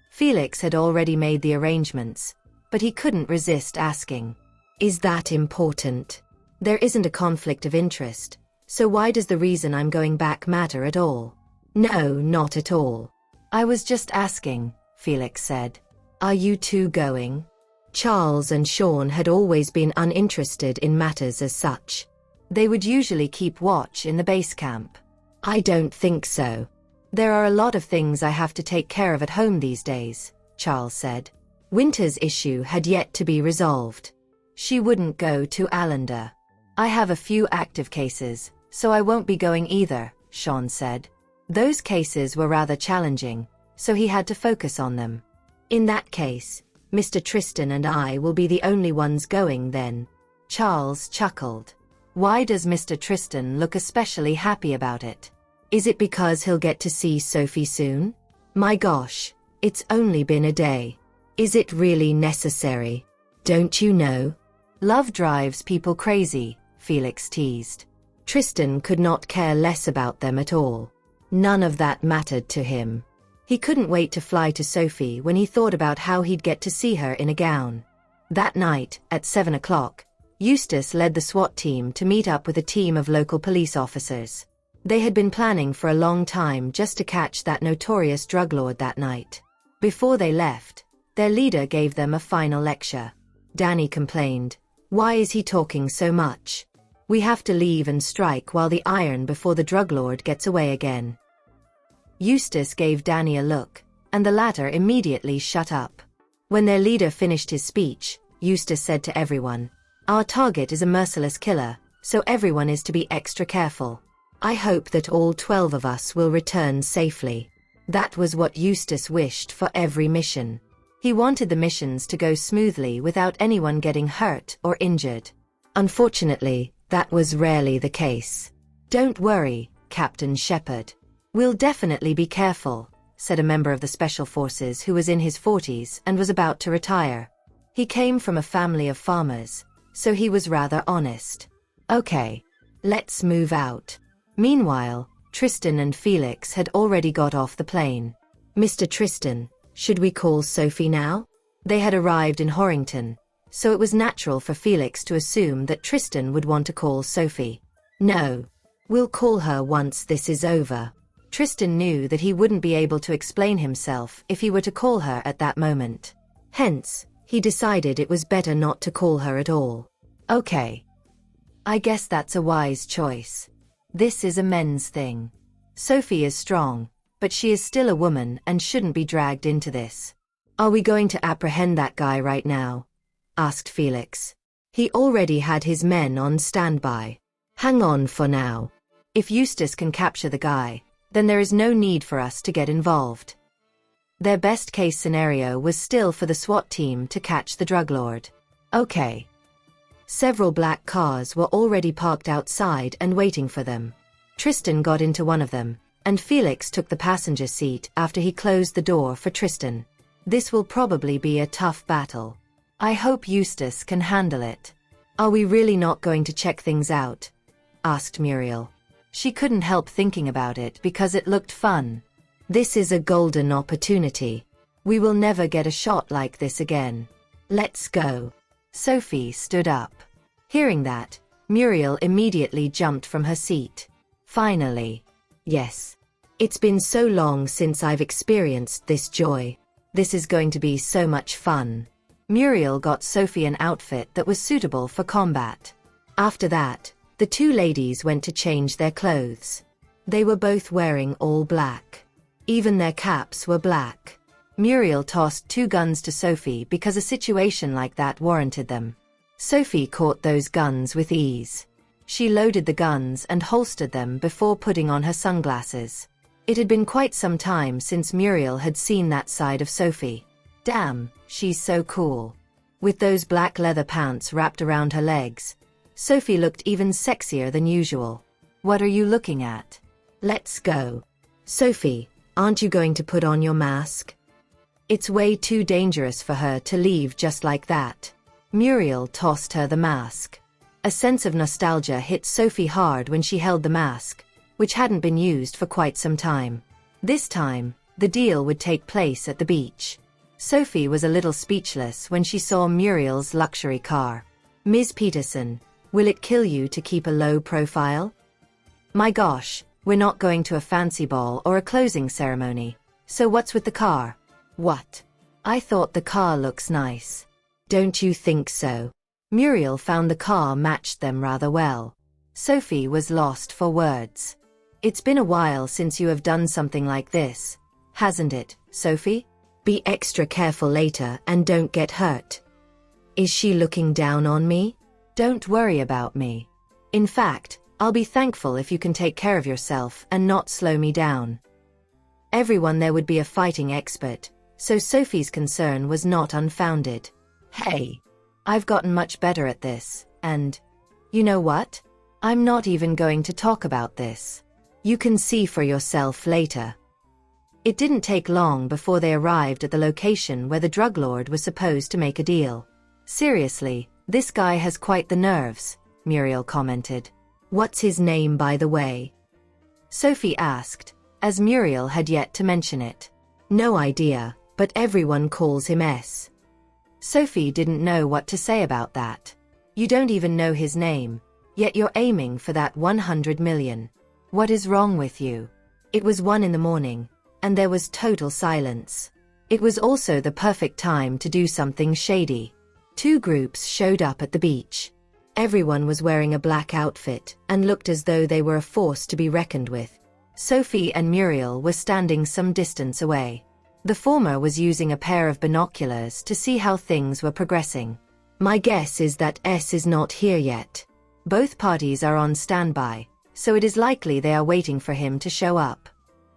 [SPEAKER 2] Felix had already made the arrangements, but he couldn't resist asking. Is that important? There isn't a conflict of interest, so why does the reason I'm going back matter at all? No, not at all. I was just asking, Felix said. Are you two going? Charles and Sean had always been uninterested in matters as such. They would usually keep watch in the base camp. I don't think so. There are a lot of things I have to take care of at home these days, Charles said. Winter's issue had yet to be resolved. She wouldn't go to Allender. I have a few active cases, so I won't be going either, Sean said. Those cases were rather challenging, so he had to focus on them. In that case, Mr. Tristan and I will be the only ones going then. Charles chuckled. Why does Mr. Tristan look especially happy about it? Is it because he'll get to see Sophie soon? My gosh, it's only been a day. Is it really necessary? Don't you know? Love drives people crazy, Felix teased. Tristan could not care less about them at all. None of that mattered to him. He couldn't wait to fly to Sophie when he thought about how he'd get to see her in a gown. That night, at 7 o'clock, Eustace led the SWAT team to meet up with a team of local police officers. They had been planning for a long time just to catch that notorious drug lord that night. Before they left, their leader gave them a final lecture. Danny complained, "Why is he talking so much? We have to leave and strike while the iron before the drug lord gets away again." Eustace gave Danny a look, and the latter immediately shut up. When their leader finished his speech, Eustace said to everyone, "Our target is a merciless killer, so everyone is to be extra careful. I hope that all 12 of us will return safely." That was what Eustace wished for every mission. He wanted the missions to go smoothly without anyone getting hurt or injured. Unfortunately, that was rarely the case. "Don't worry, Captain Shepard. We'll definitely be careful," said a member of the Special Forces who was in his 40s and was about to retire. He came from a family of farmers, so he was rather honest. "Okay, let's move out." Meanwhile, Tristan and Felix had already got off the plane. "Mr. Tristan, should we call Sophie now?" They had arrived in Horrington, so it was natural for Felix to assume that Tristan would want to call Sophie. "No. We'll call her once this is over. Tristan knew that he wouldn't be able to explain himself if he were to call her at that moment. Hence, he decided it was better not to call her at all. Okay. I guess that's a wise choice. This is a men's thing. Sophie is strong, but she is still a woman and shouldn't be dragged into this. Are we going to apprehend that guy right now? Asked Felix. He already had his men on standby. Hang on for now. If Eustace can capture the guy, then there is no need for us to get involved. Their best case scenario was still for the SWAT team to catch the drug lord. Okay. Several black cars were already parked outside and waiting for them. Tristan got into one of them, and Felix took the passenger seat after he closed the door for Tristan. This will probably be a tough battle. I hope Eustace can handle it. Are we really not going to check things out? Asked Muriel. She couldn't help thinking about it because it looked fun. This is a golden opportunity. We will never get a shot like this again. Let's go. Sophie stood up. Hearing that, Muriel immediately jumped from her seat. Finally. Yes. It's been so long since I've experienced this joy. This is going to be so much fun. Muriel got Sophie an outfit that was suitable for combat. After that, the two ladies went to change their clothes. They were both wearing all black. Even their caps were black. Muriel tossed 2 guns to Sophie because a situation like that warranted them. Sophie caught those guns with ease. She loaded the guns and holstered them before putting on her sunglasses. It had been quite some time since Muriel had seen that side of Sophie. Damn, she's so cool. With those black leather pants wrapped around her legs, Sophie looked even sexier than usual. What are you looking at? Let's go. Sophie, aren't you going to put on your mask? It's way too dangerous for her to leave just like that. Muriel tossed her the mask. A sense of nostalgia hit Sophie hard when she held the mask, which hadn't been used for quite some time. This time, the deal would take place at the beach. Sophie was a little speechless when she saw Muriel's luxury car. Ms. Peterson, will it kill you to keep a low profile? My gosh, we're not going to a fancy ball or a closing ceremony, so what's with the car? What? I thought the car looks nice. Don't you think so? Muriel found the car matched them rather well. Sophie was lost for words. It's been a while since you have done something like this, hasn't it, Sophie? Be extra careful later and don't get hurt. Is she looking down on me? Don't worry about me. In fact, I'll be thankful if you can take care of yourself and not slow me down. Everyone there would be a fighting expert, so Sophie's concern was not unfounded. Hey, I've gotten much better at this, and you know what? I'm not even going to talk about this. You can see for yourself later. It didn't take long before they arrived at the location where the drug lord was supposed to make a deal. Seriously, this guy has quite the nerves, Muriel commented. What's his name, by the way? Sophie asked, as Muriel had yet to mention it. No idea, but everyone calls him S. Sophie didn't know what to say about that. You don't even know his name, yet you're aiming for that 100 million. What is wrong with you? It was 1 in the morning, and there was total silence. It was also the perfect time to do something shady. 2 groups showed up at the beach. Everyone was wearing a black outfit and looked as though they were a force to be reckoned with. Sophie and Muriel were standing some distance away. The former was using a pair of binoculars to see how things were progressing. My guess is that S is not here yet. Both parties are on standby, so it is likely they are waiting for him to show up.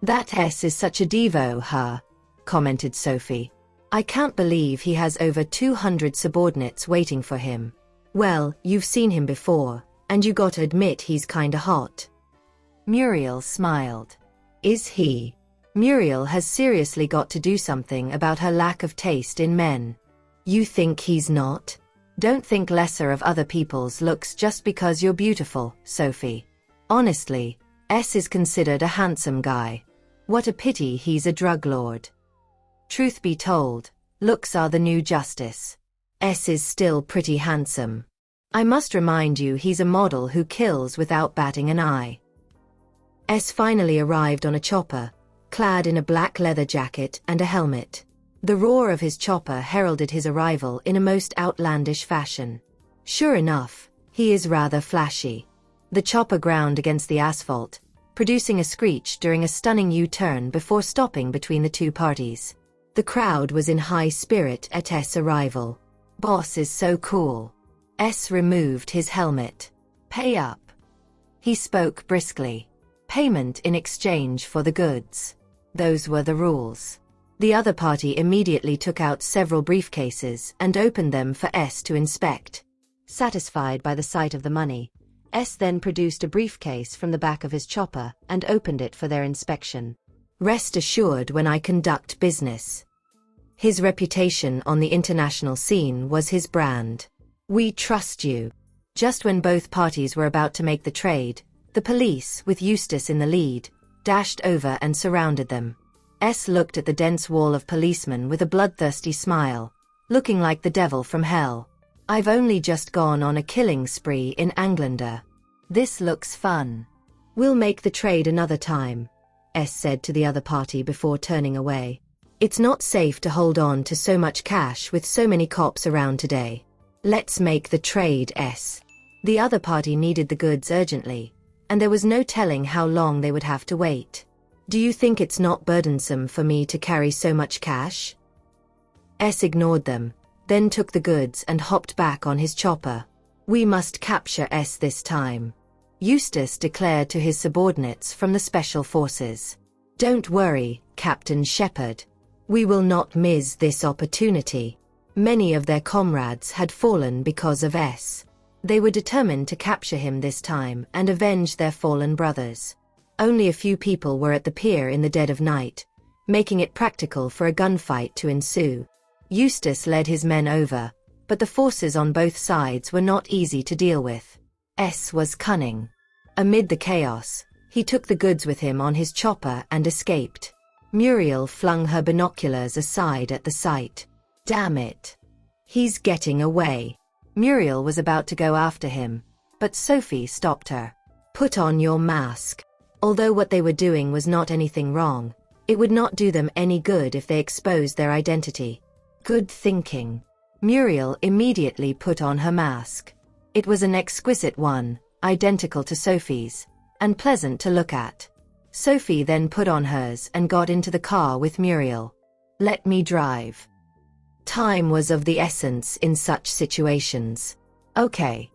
[SPEAKER 2] That S is such a divo, huh? Commented Sophie. I can't believe he has over 200 subordinates waiting for him. Well, you've seen him before, and you gotta admit he's kinda hot. Muriel smiled. Is he? Muriel has seriously got to do something about her lack of taste in men. You think he's not? Don't think lesser of other people's looks just because you're beautiful, Sophie. Honestly, S is considered a handsome guy. What a pity he's a drug lord. Truth be told, looks are the new justice. S is still pretty handsome. I must remind you he's a model who kills without batting an eye. S finally arrived on a chopper, clad in a black leather jacket and a helmet. The roar of his chopper heralded his arrival in a most outlandish fashion. Sure enough, he is rather flashy. The chopper ground against the asphalt, producing a screech during a stunning U-turn before stopping between the two parties. The crowd was in high spirit at S' arrival. Boss is so cool. S removed his helmet. Pay up. He spoke briskly. Payment in exchange for the goods. Those were the rules. The other party immediately took out several briefcases and opened them for S to inspect. Satisfied by the sight of the money, S then produced a briefcase from the back of his chopper and opened it for their inspection. Rest assured when I conduct business. His reputation on the international scene was his brand. We trust you. Just when both parties were about to make the trade, the police, with Eustace in the lead, dashed over and surrounded them. S looked at the dense wall of policemen with a bloodthirsty smile, looking like the devil from hell. I've only just gone on a killing spree in Anglander. This looks fun. We'll make the trade another time, S said to the other party before turning away. It's not safe to hold on to so much cash with so many cops around today. Let's make the trade, S. The other party needed the goods urgently, and there was no telling how long they would have to wait. Do you think it's not burdensome for me to carry so much cash? S ignored them, then took the goods and hopped back on his chopper. We must capture S this time, Eustace declared to his subordinates from the Special Forces. Don't worry, Captain Shepherd. We will not miss this opportunity. Many of their comrades had fallen because of S. They were determined to capture him this time and avenge their fallen brothers. Only a few people were at the pier in the dead of night, making it practical for a gunfight to ensue. Eustace led his men over, but the forces on both sides were not easy to deal with. S was cunning. Amid the chaos, he took the goods with him on his chopper and escaped. Muriel flung her binoculars aside at the sight. Damn it. He's getting away. Muriel was about to go after him, but Sophie stopped her. Put on your mask. Although what they were doing was not anything wrong, it would not do them any good if they exposed their identity. Good thinking. Muriel immediately put on her mask. It was an exquisite one, identical to Sophie's, and pleasant to look at. Sophie then put on hers and got into the car with Muriel. Let me drive. Time was of the essence in such situations. Okay.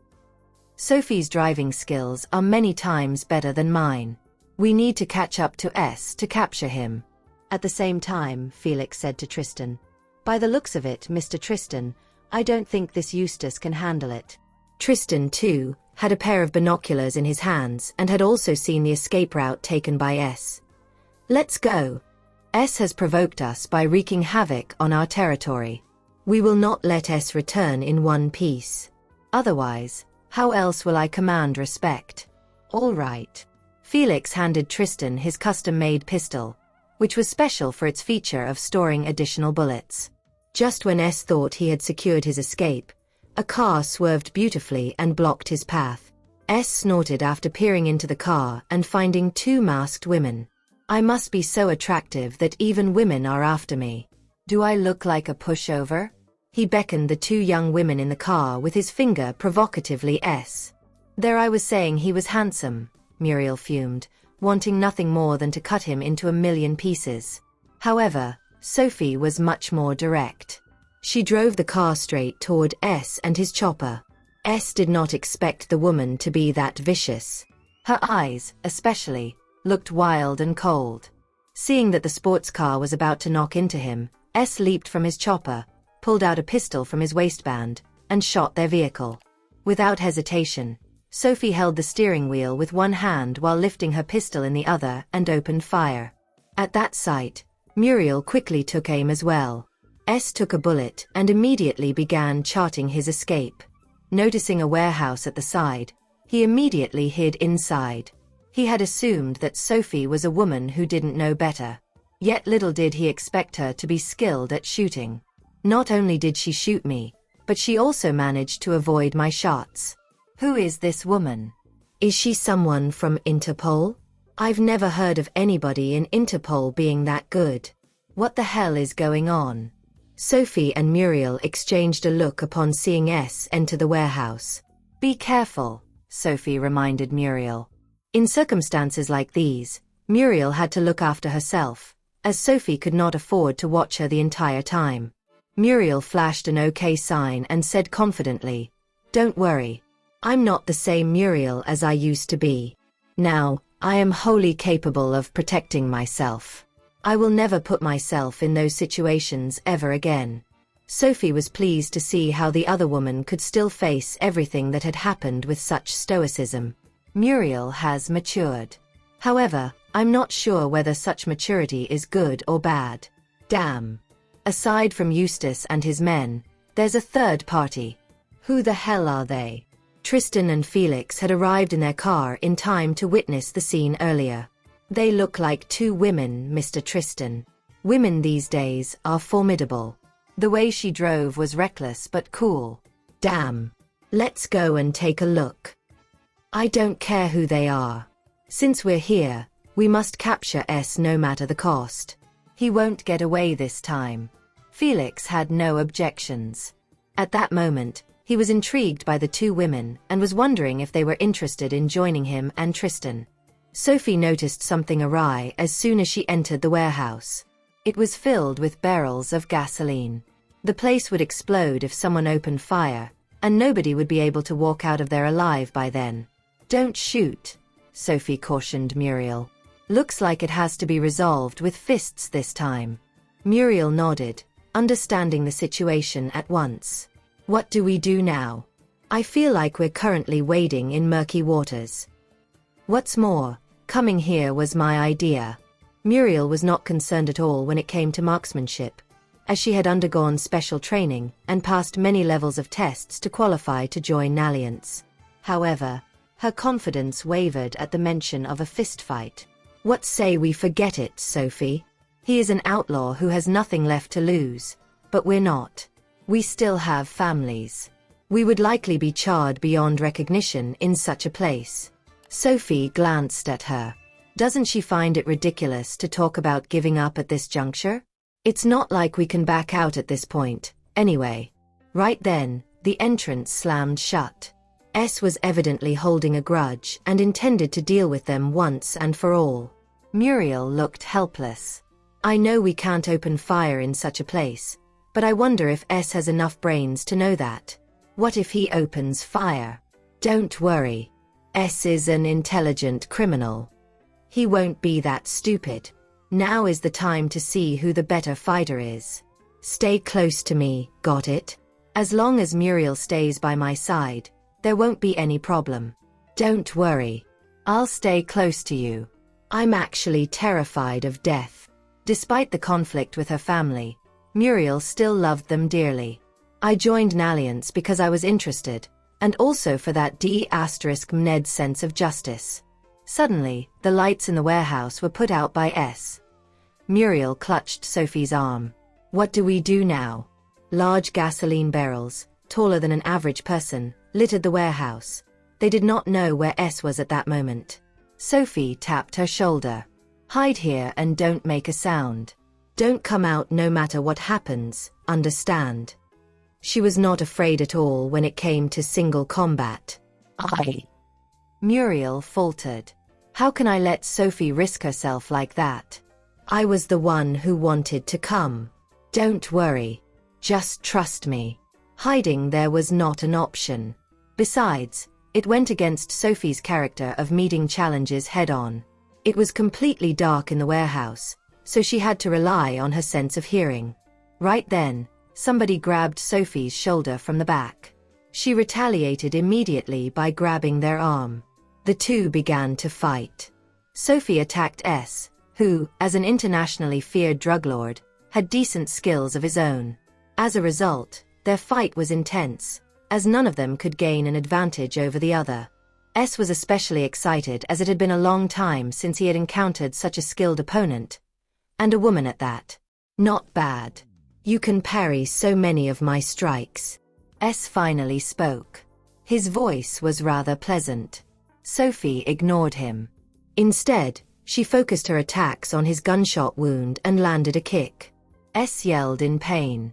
[SPEAKER 2] Sophie's driving skills are many times better than mine. We need to catch up to S to capture him. At the same time, Felix said to Tristan. By the looks of it, Mr. Tristan, I don't think this Eustace can handle it. Tristan, too, had a pair of binoculars in his hands and had also seen the escape route taken by S. Let's go. S has provoked us by wreaking havoc on our territory. We will not let S return in one piece. Otherwise, how else will I command respect? All right. Felix handed Tristan his custom-made pistol, which was special for its feature of storing additional bullets. Just when S thought he had secured his escape, a car swerved beautifully and blocked his path. S snorted after peering into the car and finding two masked women. I must be so attractive that even women are after me. Do I look like a pushover? He beckoned the two young women in the car with his finger provocatively. S. There I was saying he was handsome, Muriel fumed, wanting nothing more than to cut him into a million pieces. However, Sophie was much more direct. She drove the car straight toward S and his chopper. S did not expect the woman to be that vicious. Her eyes, especially, looked wild and cold. Seeing that the sports car was about to knock into him, S leaped from his chopper, pulled out a pistol from his waistband, and shot their vehicle. Without hesitation, Sophie held the steering wheel with one hand while lifting her pistol in the other and opened fire. At that sight, Muriel quickly took aim as well. S took a bullet and immediately began charting his escape. Noticing a warehouse at the side, he immediately hid inside. He had assumed that Sophie was a woman who didn't know better. Yet little did he expect her to be skilled at shooting. Not only did she shoot me, but she also managed to avoid my shots. Who is this woman? Is she someone from Interpol? I've never heard of anybody in Interpol being that good. What the hell is going on? Sophie and Muriel exchanged a look upon seeing S enter the warehouse. Be careful, Sophie reminded Muriel. In circumstances like these, Muriel had to look after herself, as Sophie could not afford to watch her the entire time. Muriel flashed an okay sign and said confidently, "Don't worry. I'm not the same Muriel as I used to be. Now, I am wholly capable of protecting myself. I will never put myself in those situations ever again." Sophie was pleased to see how the other woman could still face everything that had happened with such stoicism. Muriel has matured. However, I'm not sure whether such maturity is good or bad. Damn. Aside from Eustace and his men, there's a third party. Who the hell are they? Tristan and Felix had arrived in their car in time to witness the scene earlier. They look like two women, Mr. Tristan. Women these days are formidable. The way she drove was reckless but cool. Damn. Let's go and take a look. I don't care who they are. Since we're here, we must capture S no matter the cost. He won't get away this time. Felix had no objections. At that moment, he was intrigued by the two women and was wondering if they were interested in joining him and Tristan. Sophie noticed something awry as soon as she entered the warehouse. It was filled with barrels of gasoline. The place would explode if someone opened fire, and nobody would be able to walk out of there alive by then. Don't shoot, Sophie cautioned Muriel. Looks like it has to be resolved with fists this time. Muriel nodded, understanding the situation at once. What do we do now? I feel like we're currently wading in murky waters. What's more, coming here was my idea. Muriel was not concerned at all when it came to marksmanship, as she had undergone special training and passed many levels of tests to qualify to join Nalliance. However, her confidence wavered at the mention of a fistfight. What say we forget it, Sophie? He is an outlaw who has nothing left to lose, but we're not. We still have families. We would likely be charred beyond recognition in such a place. Sophie glanced at her. Doesn't she find it ridiculous to talk about giving up at this juncture? It's not like we can back out at this point, anyway. Right then, the entrance slammed shut. S was evidently holding a grudge and intended to deal with them once and for all. Muriel looked helpless. I know we can't open fire in such a place, but I wonder if S has enough brains to know that. What if he opens fire? Don't worry. S is an intelligent criminal. He won't be that stupid. Now is the time to see who the better fighter is. Stay close to me, got it? As long as Muriel stays by my side, there won't be any problem. Don't worry. I'll stay close to you. I'm actually terrified of death. Despite the conflict with her family, Muriel still loved them dearly. I joined Nalliance because I was interested, and also for that D***Ned sense of justice. Suddenly, the lights in the warehouse were put out by S. Muriel clutched Sophie's arm. What do we do now? Large gasoline barrels, taller than an average person, littered the warehouse. They did not know where S was at that moment. Sophie tapped her shoulder. Hide here and don't make a sound. Don't come out no matter what happens, understand? She was not afraid at all when it came to single combat. Muriel faltered. How can I let Sophie risk herself like that? I was the one who wanted to come. Don't worry. Just trust me. Hiding there was not an option. Besides, it went against Sophie's character of meeting challenges head-on. It was completely dark in the warehouse, so she had to rely on her sense of hearing. Right then, somebody grabbed Sophie's shoulder from the back. She retaliated immediately by grabbing their arm. The two began to fight. Sophie attacked S, who, as an internationally feared drug lord, had decent skills of his own. As a result, their fight was intense, as none of them could gain an advantage over the other. S was especially excited as it had been a long time since he had encountered such a skilled opponent. And a woman at that. Not bad. You can parry so many of my strikes. S finally spoke. His voice was rather pleasant. Sophie ignored him. Instead, She focused her attacks on his gunshot wound and landed a kick. S yelled in pain.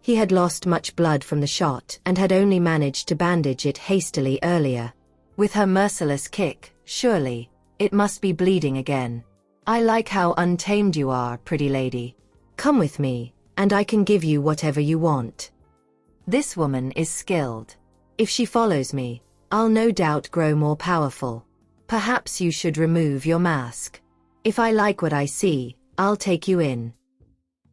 [SPEAKER 2] He had lost much blood from the shot and had only managed to bandage it hastily earlier. With her merciless kick, surely, it must be bleeding again. I like how untamed you are, pretty lady. Come with me, and I can give you whatever you want. This woman is skilled. If she follows me, I'll no doubt grow more powerful. Perhaps you should remove your mask. If I like what I see, I'll take you in.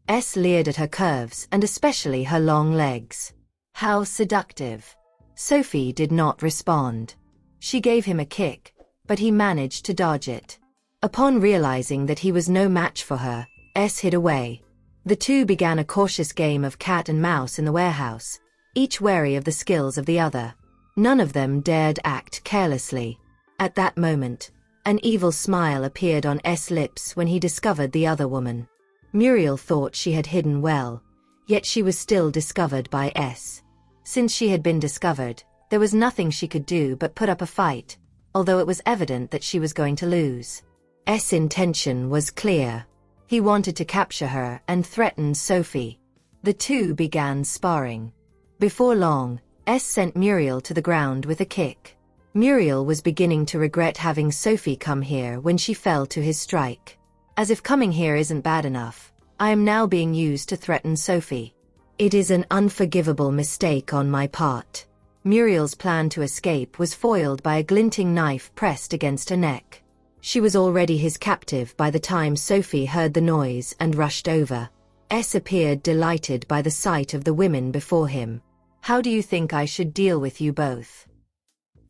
[SPEAKER 2] S leered at her curves and especially her long legs. How seductive. Sophie did not respond. She gave him a kick, but he managed to dodge it. Upon realizing that he was no match for her, S hid away. The two began a cautious game of cat and mouse in the warehouse, each wary of the skills of the other. None of them dared act carelessly. At that moment, an evil smile appeared on S' lips when he discovered the other woman. Muriel thought she had hidden well, yet she was still discovered by S. Since she had been discovered, there was nothing she could do but put up a fight, although it was evident that she was going to lose. S' intention was clear. He wanted to capture her and threatened Sophie. The two began sparring. Before long, S sent Muriel to the ground with a kick. Muriel was beginning to regret having Sophie come here when she fell to his strike. As if coming here isn't bad enough, I am now being used to threaten Sophie. It is an unforgivable mistake on my part. Muriel's plan to escape was foiled by a glinting knife pressed against her neck. She was already his captive by the time Sophie heard the noise and rushed over. S appeared delighted by the sight of the women before him. How do you think I should deal with you both?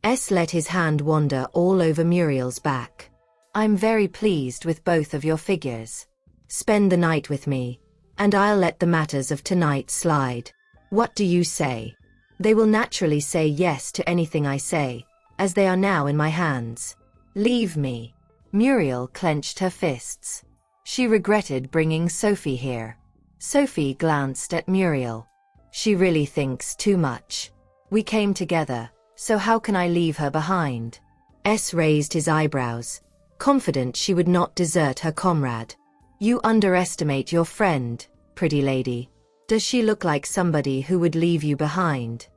[SPEAKER 2] S let his hand wander all over Muriel's back. I'm very pleased with both of your figures. Spend the night with me, and I'll let the matters of tonight slide. What do you say? They will naturally say yes to anything I say, as they are now in my hands. Leave me. Muriel clenched her fists. She regretted bringing Sophie here. Sophie glanced at Muriel. She really thinks too much. We came together, so how can I leave her behind? S raised his eyebrows, confident she would not desert her comrade. You underestimate your friend, pretty lady. Does she look like somebody who would leave you behind?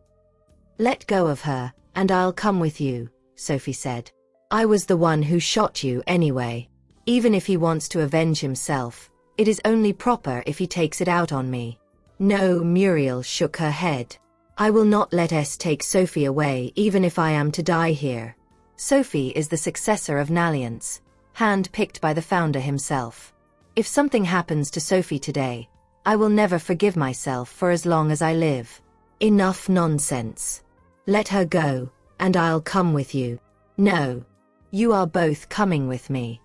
[SPEAKER 2] Let go of her, and I'll come with you, Sophie said. I was the one who shot you anyway. Even if he wants to avenge himself, it is only proper if he takes it out on me. No, Muriel shook her head. I will not let S take Sophie away even if I am to die here. Sophie is the successor of Nalliance, hand-picked by the founder himself. If something happens to Sophie today, I will never forgive myself for as long as I live. Enough nonsense. Let her go, and I'll come with you. No. You are both coming with me.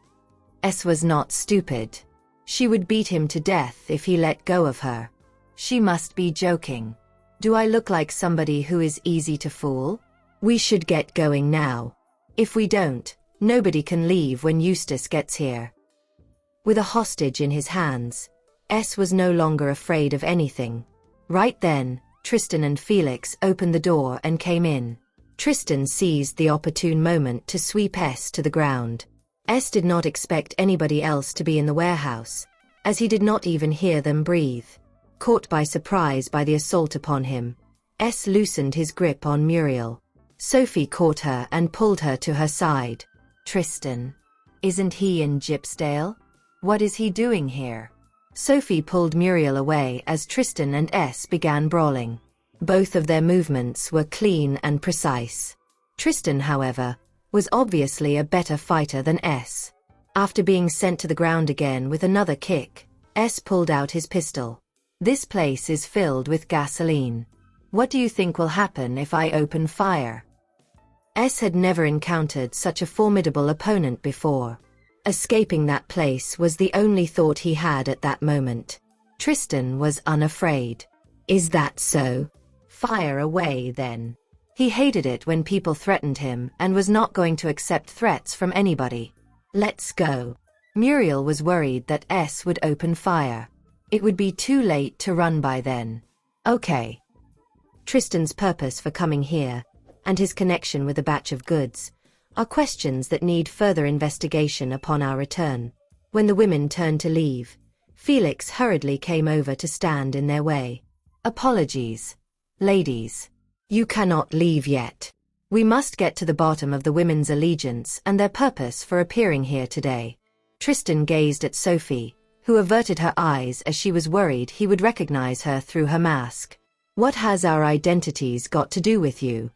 [SPEAKER 2] S was not stupid. She would beat him to death if he let go of her. She must be joking. Do I look like somebody who is easy to fool? We should get going now. If we don't, nobody can leave when Eustace gets here. With a hostage in his hands, S was no longer afraid of anything. Right then, Tristan and Felix opened the door and came in. Tristan seized the opportune moment to sweep S to the ground. S did not expect anybody else to be in the warehouse, as he did not even hear them breathe. Caught by surprise by the assault upon him, S loosened his grip on Muriel. Sophie caught her and pulled her to her side. Tristan. Isn't he in Gypsdale? What is he doing here? Sophie pulled Muriel away as Tristan and S began brawling. Both of their movements were clean and precise. Tristan, however, was obviously a better fighter than S. After being sent to the ground again with another kick, S pulled out his pistol. This place is filled with gasoline. What do you think will happen if I open fire? S had never encountered such a formidable opponent before. Escaping that place was the only thought he had at that moment. Tristan was unafraid. Is that so? Fire away then. He hated it when people threatened him and was not going to accept threats from anybody. Let's go. Muriel was worried that S would open fire. It would be too late to run by then. Okay. Tristan's purpose for coming here, and his connection with a batch of goods, are questions that need further investigation upon our return. When the women turned to leave, Felix hurriedly came over to stand in their way. Apologies, ladies. You cannot leave yet. We must get to the bottom of the women's allegiance and their purpose for appearing here today. Tristan gazed at Sophie, who averted her eyes as she was worried he would recognize her through her mask. What has our identities got to do with you?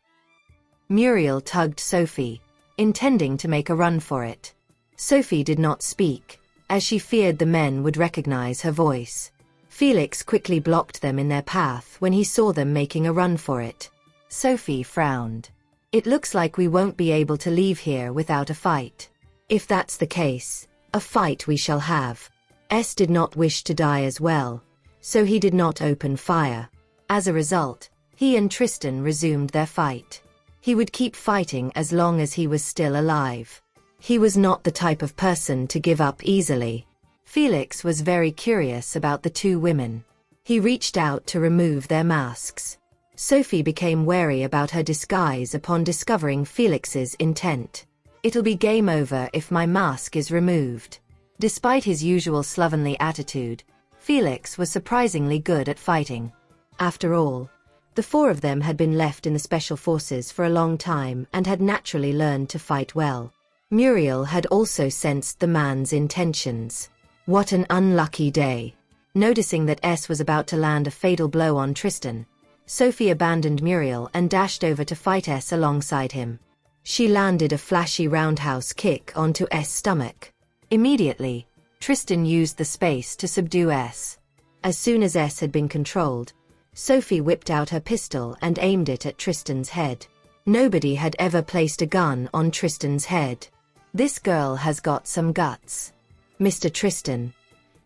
[SPEAKER 2] Muriel tugged Sophie, intending to make a run for it. Sophie did not speak, as she feared the men would recognize her voice. Felix quickly blocked them in their path when he saw them making a run for it. Sophie frowned. It looks like we won't be able to leave here without a fight. If that's the case, a fight we shall have. S did not wish to die as well, so he did not open fire. As a result, he and Tristan resumed their fight. He would keep fighting as long as he was still alive. He was not the type of person to give up easily. Felix was very curious about the two women. He reached out to remove their masks. Sophie became wary about her disguise upon discovering Felix's intent. It'll be game over if my mask is removed. Despite his usual slovenly attitude, Felix was surprisingly good at fighting. After all, the four of them had been left in the special forces for a long time and had naturally learned to fight well. Muriel had also sensed the man's intentions. What an unlucky day. Noticing that S was about to land a fatal blow on Tristan, Sophie abandoned Muriel and dashed over to fight S alongside him. She landed a flashy roundhouse kick onto S' stomach. Immediately, Tristan used the space to subdue S. As soon as S had been controlled, Sophie whipped out her pistol and aimed it at Tristan's head. Nobody had ever placed a gun on Tristan's head. This girl has got some guts. Mr. Tristan.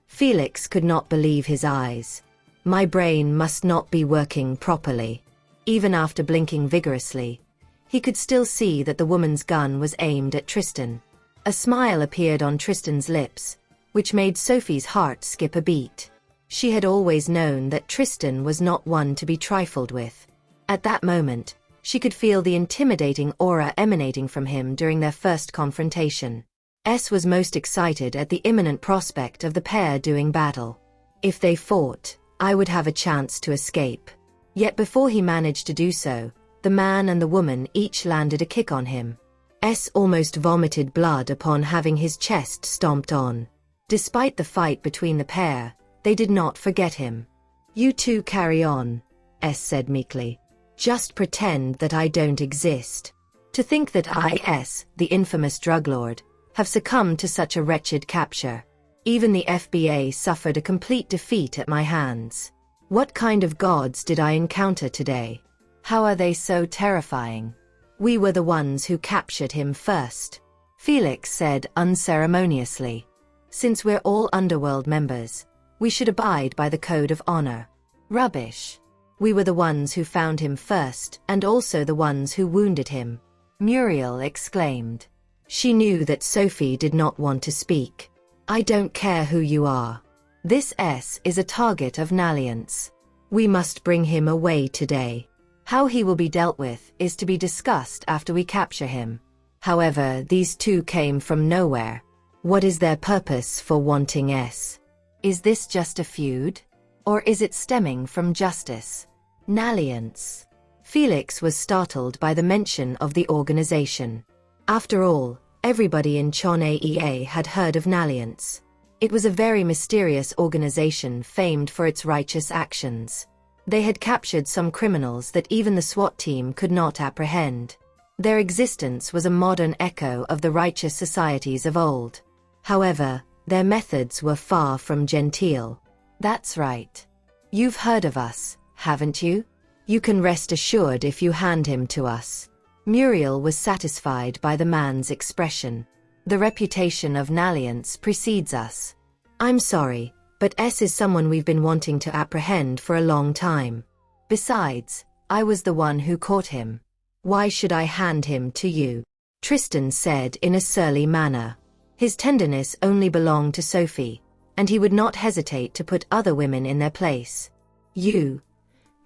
[SPEAKER 2] Felix could not believe his eyes. My brain must not be working properly. Even after blinking vigorously, he could still see that the woman's gun was aimed at Tristan. A smile appeared on Tristan's lips, which made Sophie's heart skip a beat. She had always known that Tristan was not one to be trifled with. At that moment, she could feel the intimidating aura emanating from him during their first confrontation. S was most excited at the imminent prospect of the pair doing battle. If they fought, I would have a chance to escape. Yet before he managed to do so, the man and the woman each landed a kick on him. S almost vomited blood upon having his chest stomped on. Despite the fight between the pair, they did not forget him. You two carry on, S said meekly. Just pretend that I don't exist. To think that I, S, the infamous drug lord, have succumbed to such a wretched capture. Even the FBA suffered a complete defeat at my hands. What kind of gods did I encounter today? How are they so terrifying? We were the ones who captured him first, Felix said unceremoniously. Since we're all underworld members, we should abide by the code of honor. Rubbish. We were the ones who found him first and also the ones who wounded him, Muriel exclaimed. She knew that Sophie did not want to speak. I don't care who you are. This S is a target of Nalliance. We must bring him away today. How he will be dealt with is to be discussed after we capture him. However, these two came from nowhere. What is their purpose for wanting S? Is this just a feud? Or is it stemming from justice? Nalliance. Felix was startled by the mention of the organization. After all, everybody in Chon-Aea had heard of Nalliance. It was a very mysterious organization famed for its righteous actions. They had captured some criminals that even the SWAT team could not apprehend. Their existence was a modern echo of the righteous societies of old. However, their methods were far from genteel. That's right. You've heard of us, haven't you? You can rest assured if you hand him to us. Muriel was satisfied by the man's expression. The reputation of Nalliance precedes us. I'm sorry, but S is someone we've been wanting to apprehend for a long time. Besides, I was the one who caught him. Why should I hand him to you? Tristan said in a surly manner. His tenderness only belonged to Sophie, and he would not hesitate to put other women in their place. You.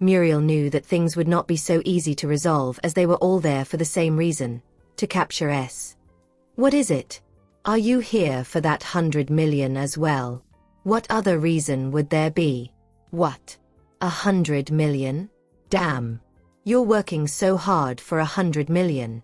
[SPEAKER 2] Muriel knew that things would not be so easy to resolve as they were all there for the same reason, To capture S. What is it? Are you here for that 100 million as well? What other reason would there be? What? 100 million? Damn. You're working so hard for 100 million.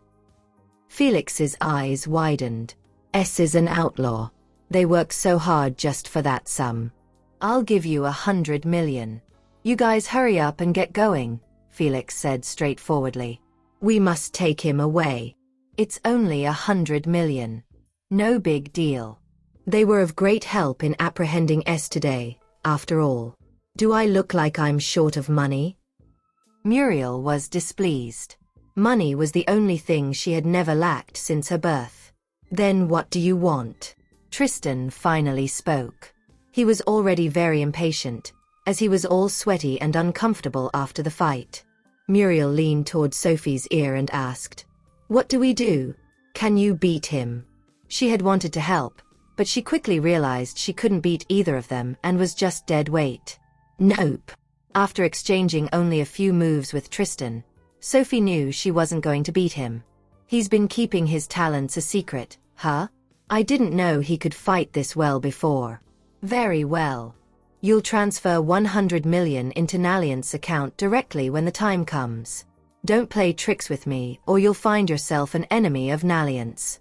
[SPEAKER 2] Felix's eyes widened. S is an outlaw. They work so hard just for that sum. I'll give you 100 million. You guys hurry up and get going, Felix said straightforwardly. We must take him away. It's only 100 million. No big deal. They were of great help in apprehending S today, after all. Do I look like I'm short of money? Muriel was displeased. Money was the only thing she had never lacked since her birth. Then what do you want? Tristan finally spoke. He was already very impatient, as he was all sweaty and uncomfortable after the fight. Muriel leaned toward Sophie's ear and asked, "What do we do? Can you beat him?" She had wanted to help, but she quickly realized she couldn't beat either of them and was just dead weight. Nope. After exchanging only a few moves with Tristan, Sophie knew she wasn't going to beat him. He's been keeping his talents a secret, huh? I didn't know he could fight this well before. Very well. You'll transfer 100 million into Naliant's account directly when the time comes. Don't play tricks with me or you'll find yourself an enemy of Naliant's.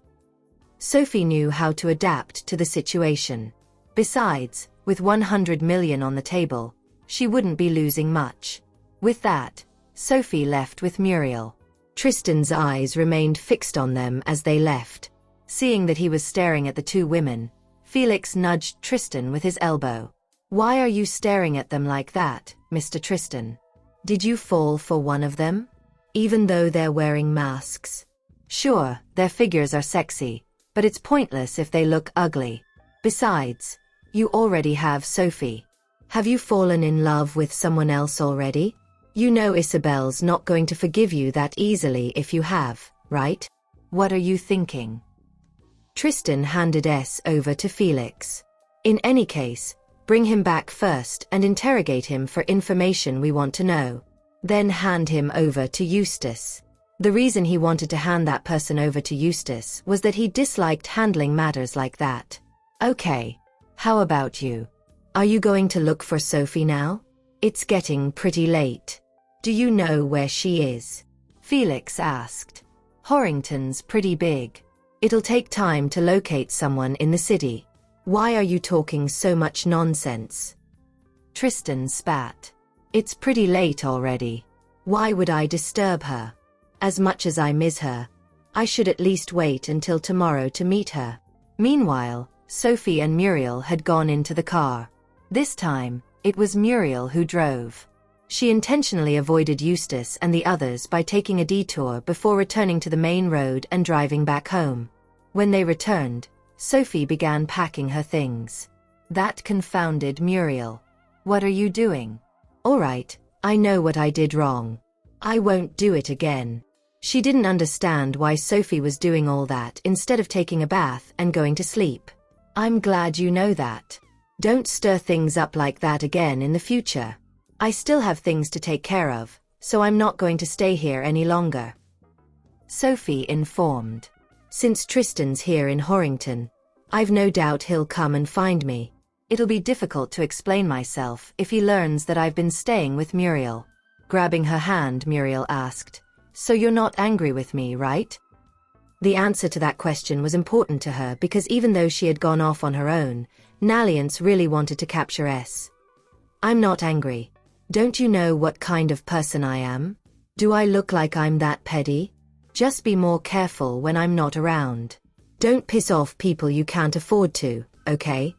[SPEAKER 2] Sophie knew how to adapt to the situation. Besides, with 100 million on the table, she wouldn't be losing much. With that, Sophie left with Muriel. Tristan's eyes remained fixed on them as they left. Seeing that he was staring at the two women, Felix nudged Tristan with his elbow. Why are you staring at them like that, Mr. Tristan? Did you fall for one of them? Even though they're wearing masks? Sure, their figures are sexy, but it's pointless if they look ugly. Besides, you already have Sophie. Have you fallen in love with someone else already? You know Isabel's not going to forgive you that easily if you have, right? What are you thinking? Tristan handed S over to Felix. In any case, bring him back first and interrogate him for information we want to know. Then hand him over to Eustace. The reason he wanted to hand that person over to Eustace was that he disliked handling matters like that. Okay. How about you? Are you going to look for Sophie now? It's getting pretty late. Do you know where she is? Felix asked. Horrington's pretty big. It'll take time to locate someone in the city. Why are you talking so much nonsense? Tristan spat. It's pretty late already. Why would I disturb her? As much as I miss her, I should at least wait until tomorrow to meet her. Meanwhile, Sophie and Muriel had gone into the car. This time, it was Muriel who drove. She intentionally avoided Eustace and the others by taking a detour before returning to the main road and driving back home. When they returned, Sophie began packing her things. That confounded Muriel. What are you doing? All right, I know what I did wrong. I won't do it again. She didn't understand why Sophie was doing all that instead of taking a bath and going to sleep. I'm glad you know that. Don't stir things up like that again in the future. I still have things to take care of, so I'm not going to stay here any longer. Sophie informed. Since Tristan's here in Horrington, I've no doubt he'll come and find me. It'll be difficult to explain myself if he learns that I've been staying with Muriel. Grabbing her hand, Muriel asked, "So you're not angry with me, right?" The answer to that question was important to her because even though she had gone off on her own, Naliance really wanted to capture S. I'm not angry. Don't you know what kind of person I am? Do I look like I'm that petty? Just be more careful when I'm not around. Don't piss off people you can't afford to, okay?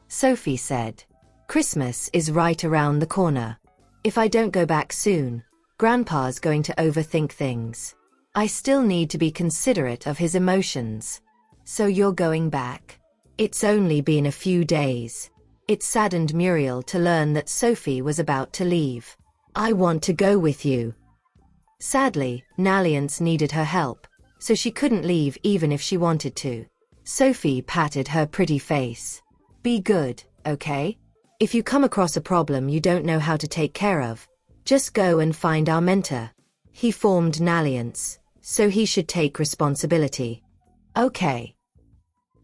[SPEAKER 2] Sophie said. Christmas is right around the corner. If I don't go back soon, Grandpa's going to overthink things. I still need to be considerate of his emotions. So you're going back? It's only been a few days. It saddened Muriel to learn that Sophie was about to leave. I want to go with you. Sadly, Naliance needed her help, so she couldn't leave even if she wanted to. Sophie patted her pretty face. Be good, okay? If you come across a problem you don't know how to take care of, just go and find our mentor. He formed Naliance, so he should take responsibility. Okay.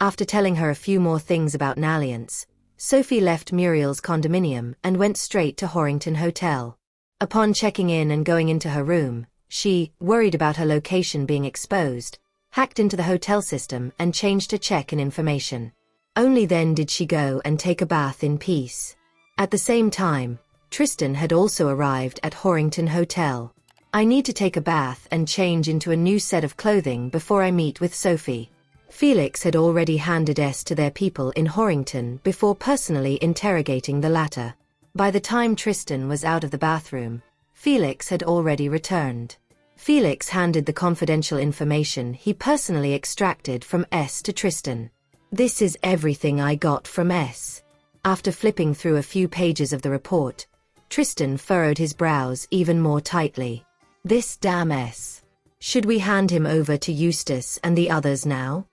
[SPEAKER 2] After telling her a few more things about Nalliance, Sophie left Muriel's condominium and went straight to Horrington Hotel. Upon checking in and going into her room, she, worried about her location being exposed, hacked into the hotel system and changed her check-in information. Only then did she go and take a bath in peace. At the same time, Tristan had also arrived at Horrington Hotel. I need to take a bath and change into a new set of clothing before I meet with Sophie. Felix had already handed S to their people in Horrington before personally interrogating the latter. By the time Tristan was out of the bathroom, Felix had already returned. Felix handed the confidential information he personally extracted from S to Tristan. This is everything I got from S. After flipping through a few pages of the report, Tristan furrowed his brows even more tightly. This damn S. Should we hand him over to Eustace and the others now?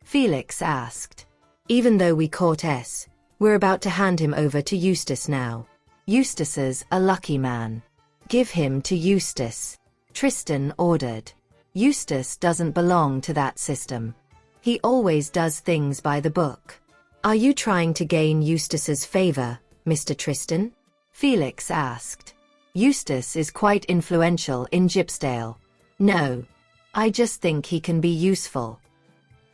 [SPEAKER 2] Felix asked. Even though we caught S, we're about to hand him over to Eustace now. Eustace's a lucky man. Give him to Eustace, Tristan ordered. Eustace doesn't belong to that system. He always does things by the book. Are you trying to gain Eustace's favor, Mr. Tristan? Felix asked. Eustace is quite influential in Gypsdale. No. I just think he can be useful.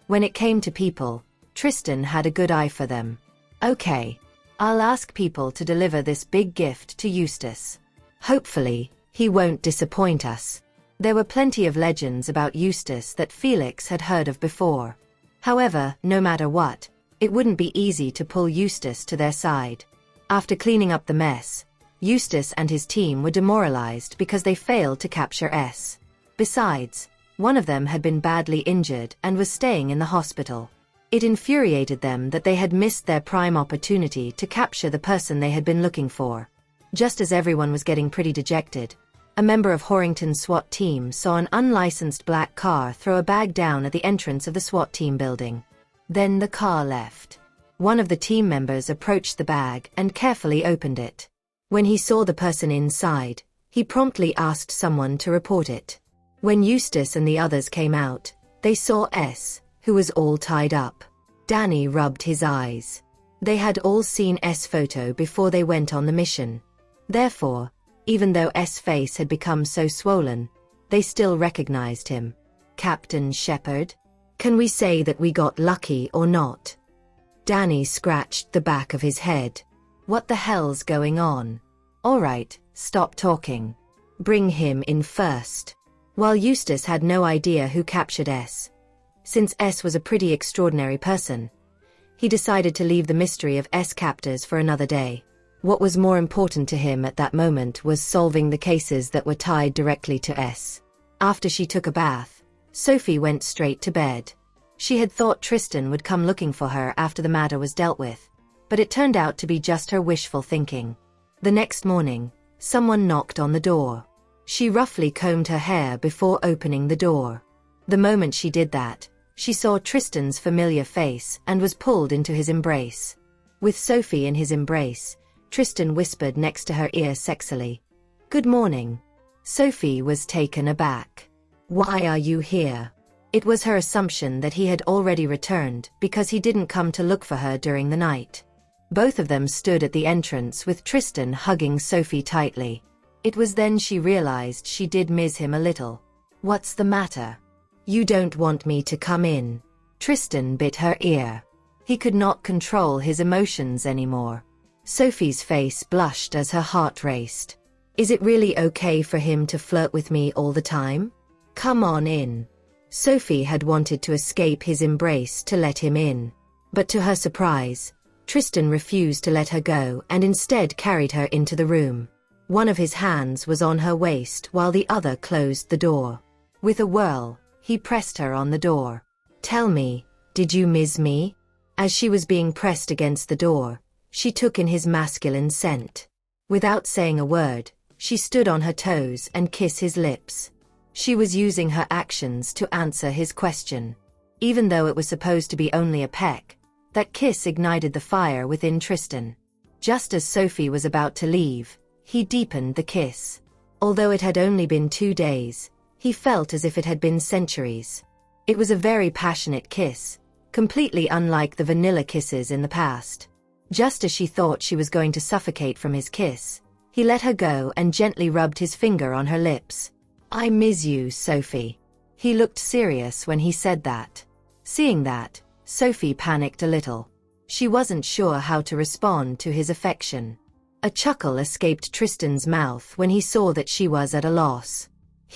[SPEAKER 2] When it came to people, Tristan had a good eye for them. Okay. I'll ask people to deliver this big gift to Eustace. Hopefully, he won't disappoint us. There were plenty of legends about Eustace that Felix had heard of before. However, no matter what, it wouldn't be easy to pull Eustace to their side. After cleaning up the mess, Eustace and his team were demoralized because they failed to capture S. Besides, one of them had been badly injured and was staying in the hospital. It infuriated them that they had missed their prime opportunity to capture the person they had been looking for. Just as everyone was getting pretty dejected, a member of Horrington's SWAT team saw an unlicensed black car throw a bag down at the entrance of the SWAT team building. Then the car left. One of the team members approached the bag and carefully opened it. When he saw the person inside, he promptly asked someone to report it. When Eustace and the others came out, they saw S, who was all tied up. Danny rubbed his eyes. They had all seen S' photo before they went on the mission. Therefore, even though S' face had become so swollen, they still recognized him. Captain Shepard? Can we say that we got lucky or not? Danny scratched the back of his head. What the hell's going on? All right, stop talking. Bring him in first. While Eustace had no idea who captured S, since S was a pretty extraordinary person, he decided to leave the mystery of S captors for another day. What was more important to him at that moment was solving the cases that were tied directly to S. After she took a bath, Sophie went straight to bed. She had thought Tristan would come looking for her after the matter was dealt with, but it turned out to be just her wishful thinking. The next morning, someone knocked on the door. She roughly combed her hair before opening the door. The moment she did that, she saw Tristan's familiar face and was pulled into his embrace. With Sophie in his embrace, Tristan whispered next to her ear sexily, "Good morning." Sophie was taken aback. "Why are you here?" It was her assumption that he had already returned because he didn't come to look for her during the night. Both of them stood at the entrance with Tristan hugging Sophie tightly. It was then she realized she did miss him a little. "What's the matter? You don't want me to come in?" Tristan bit her ear. He could not control his emotions anymore. Sophie's face blushed as her heart raced. "Is it really okay for him to flirt with me all the time? Come on in." Sophie had wanted to escape his embrace to let him in. But to her surprise, Tristan refused to let her go and instead carried her into the room. One of his hands was on her waist while the other closed the door. With a whirl, he pressed her on the door. "Tell me, did you miss me?" As she was being pressed against the door, she took in his masculine scent. Without saying a word, she stood on her toes and kissed his lips. She was using her actions to answer his question. Even though it was supposed to be only a peck, that kiss ignited the fire within Tristan. Just as Sophie was about to leave, he deepened the kiss. Although it had only been 2 days, He felt as if it had been centuries. It was a very passionate kiss, completely unlike the vanilla kisses in the past. Just as she thought she was going to suffocate from his kiss, he let her go and gently rubbed his finger on her lips. "I miss you, Sophie." He looked serious when he said that. Seeing that, Sophie panicked a little. She wasn't sure how to respond to his affection. A chuckle escaped Tristan's mouth when he saw that she was at a loss.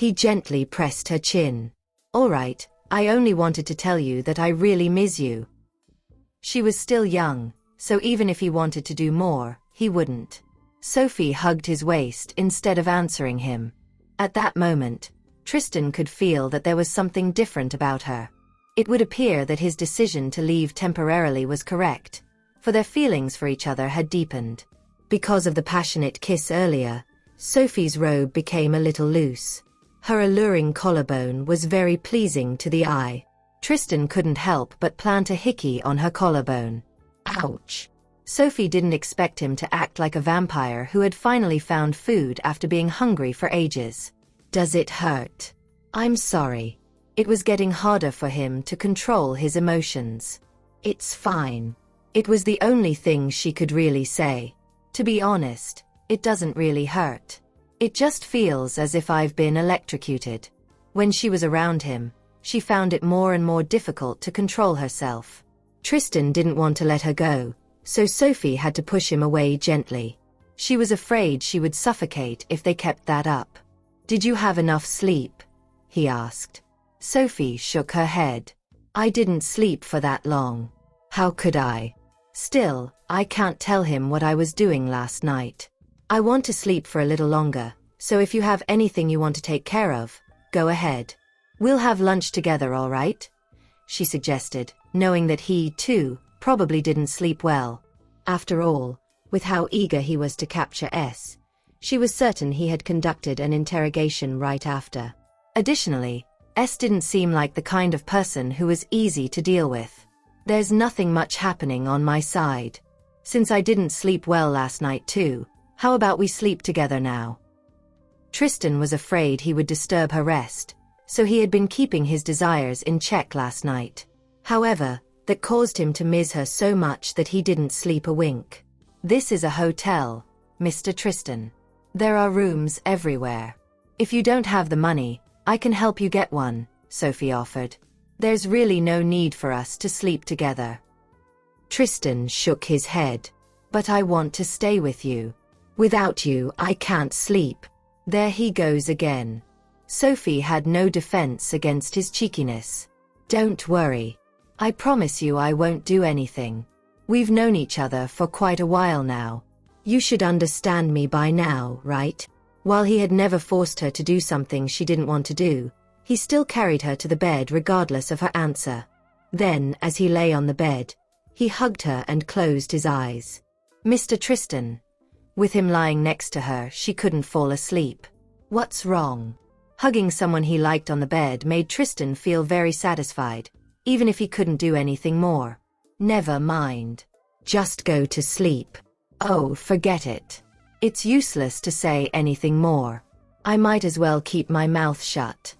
[SPEAKER 2] He gently pressed her chin. "All right, I only wanted to tell you that I really miss you." She was still young, so even if he wanted to do more, he wouldn't. Sophie hugged his waist instead of answering him. At that moment, Tristan could feel that there was something different about her. It would appear that his decision to leave temporarily was correct, for their feelings for each other had deepened. Because of the passionate kiss earlier, Sophie's robe became a little loose. Her alluring collarbone was very pleasing to the eye. Tristan couldn't help but plant a hickey on her collarbone. Ouch! Sophie didn't expect him to act like a vampire who had finally found food after being hungry for ages. "Does it hurt?" "I'm sorry." It was getting harder for him to control his emotions. "It's fine." It was the only thing she could really say. "To be honest, it doesn't really hurt. It just feels as if I've been electrocuted." When she was around him, she found it more and more difficult to control herself. Tristan didn't want to let her go, so Sophie had to push him away gently. She was afraid she would suffocate if they kept that up. "Did you have enough sleep?" he asked. Sophie shook her head. "I didn't sleep for that long. How could I? Still, I can't tell him what I was doing last night. I want to sleep for a little longer, so if you have anything you want to take care of, go ahead. We'll have lunch together, all right?" she suggested, knowing that he, too, probably didn't sleep well. After all, with how eager he was to capture S, she was certain he had conducted an interrogation right after. Additionally, S didn't seem like the kind of person who was easy to deal with. "There's nothing much happening on my side. Since I didn't sleep well last night too, how about we sleep together now?" Tristan was afraid he would disturb her rest, so he had been keeping his desires in check last night. However, that caused him to miss her so much that he didn't sleep a wink. "This is a hotel, Mr. Tristan. There are rooms everywhere. If you don't have the money, I can help you get one," Sophie offered. "There's really no need for us to sleep together." Tristan shook his head. "But I want to stay with you. Without you, I can't sleep." There he goes again. Sophie had no defense against his cheekiness. "Don't worry. I promise you I won't do anything. We've known each other for quite a while now. You should understand me by now, right?" While he had never forced her to do something she didn't want to do, he still carried her to the bed regardless of her answer. Then, as he lay on the bed, he hugged her and closed his eyes. "Mr. Tristan." With him lying next to her, she couldn't fall asleep. What's wrong? Hugging someone he liked on the bed made Tristan feel very satisfied, even if he couldn't do anything more. "Never mind. Just go to sleep." "Oh, forget it. It's useless to say anything more. I might as well keep my mouth shut."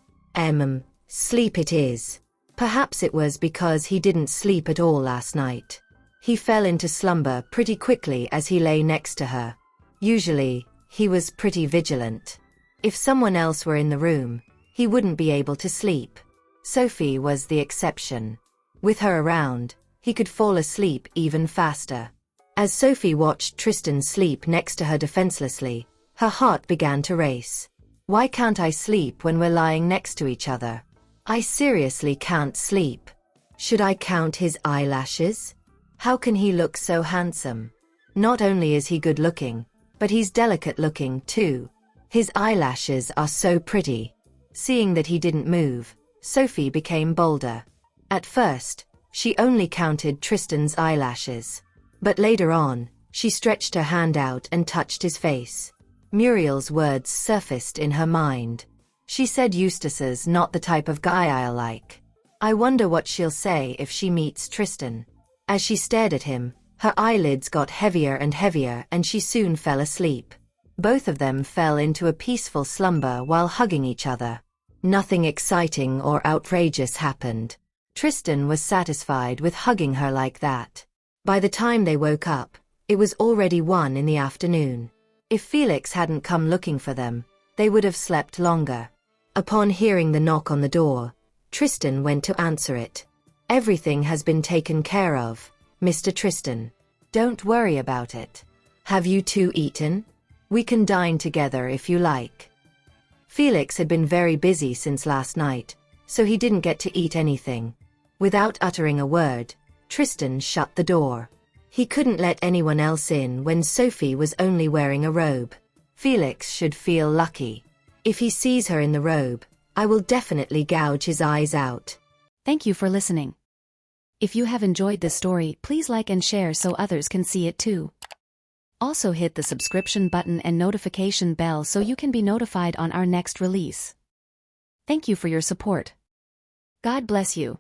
[SPEAKER 2] Sleep it is." Perhaps it was because he didn't sleep at all last night. He fell into slumber pretty quickly as he lay next to her. Usually, he was pretty vigilant. If someone else were in the room, he wouldn't be able to sleep. Sophie was the exception. With her around, he could fall asleep even faster. As Sophie watched Tristan sleep next to her defenselessly, her heart began to race. "Why can't I sleep when we're lying next to each other? I seriously can't sleep. Should I count his eyelashes? How can he look so handsome? Not only is he good looking, but he's delicate looking too. His eyelashes are so pretty." Seeing that he didn't move, Sophie became bolder. At first, she only counted Tristan's eyelashes. But later on, she stretched her hand out and touched his face. Muriel's words surfaced in her mind. She said Eustace's not the type of guy I'll like. I wonder what she'll say if she meets Tristan. As she stared at him, her eyelids got heavier and heavier and she soon fell asleep. Both of them fell into a peaceful slumber while hugging each other. Nothing exciting or outrageous happened. Tristan was satisfied with hugging her like that. By the time they woke up, it was already 1 in the afternoon. If Felix hadn't come looking for them, they would have slept longer. Upon hearing the knock on the door, Tristan went to answer it. "Everything has been taken care of, Mr. Tristan. Don't worry about it. Have you two eaten? We can dine together if you like." Felix had been very busy since last night, so he didn't get to eat anything. Without uttering a word, Tristan shut the door. He couldn't let anyone else in when Sophie was only wearing a robe. Felix should feel lucky. If he sees her in the robe, I will definitely gouge his eyes out.
[SPEAKER 1] Thank you for listening. If you have enjoyed this story, please like and share so others can see it too. Also hit the subscription button and notification bell so you can be notified on our next release. Thank you for your support. God bless you.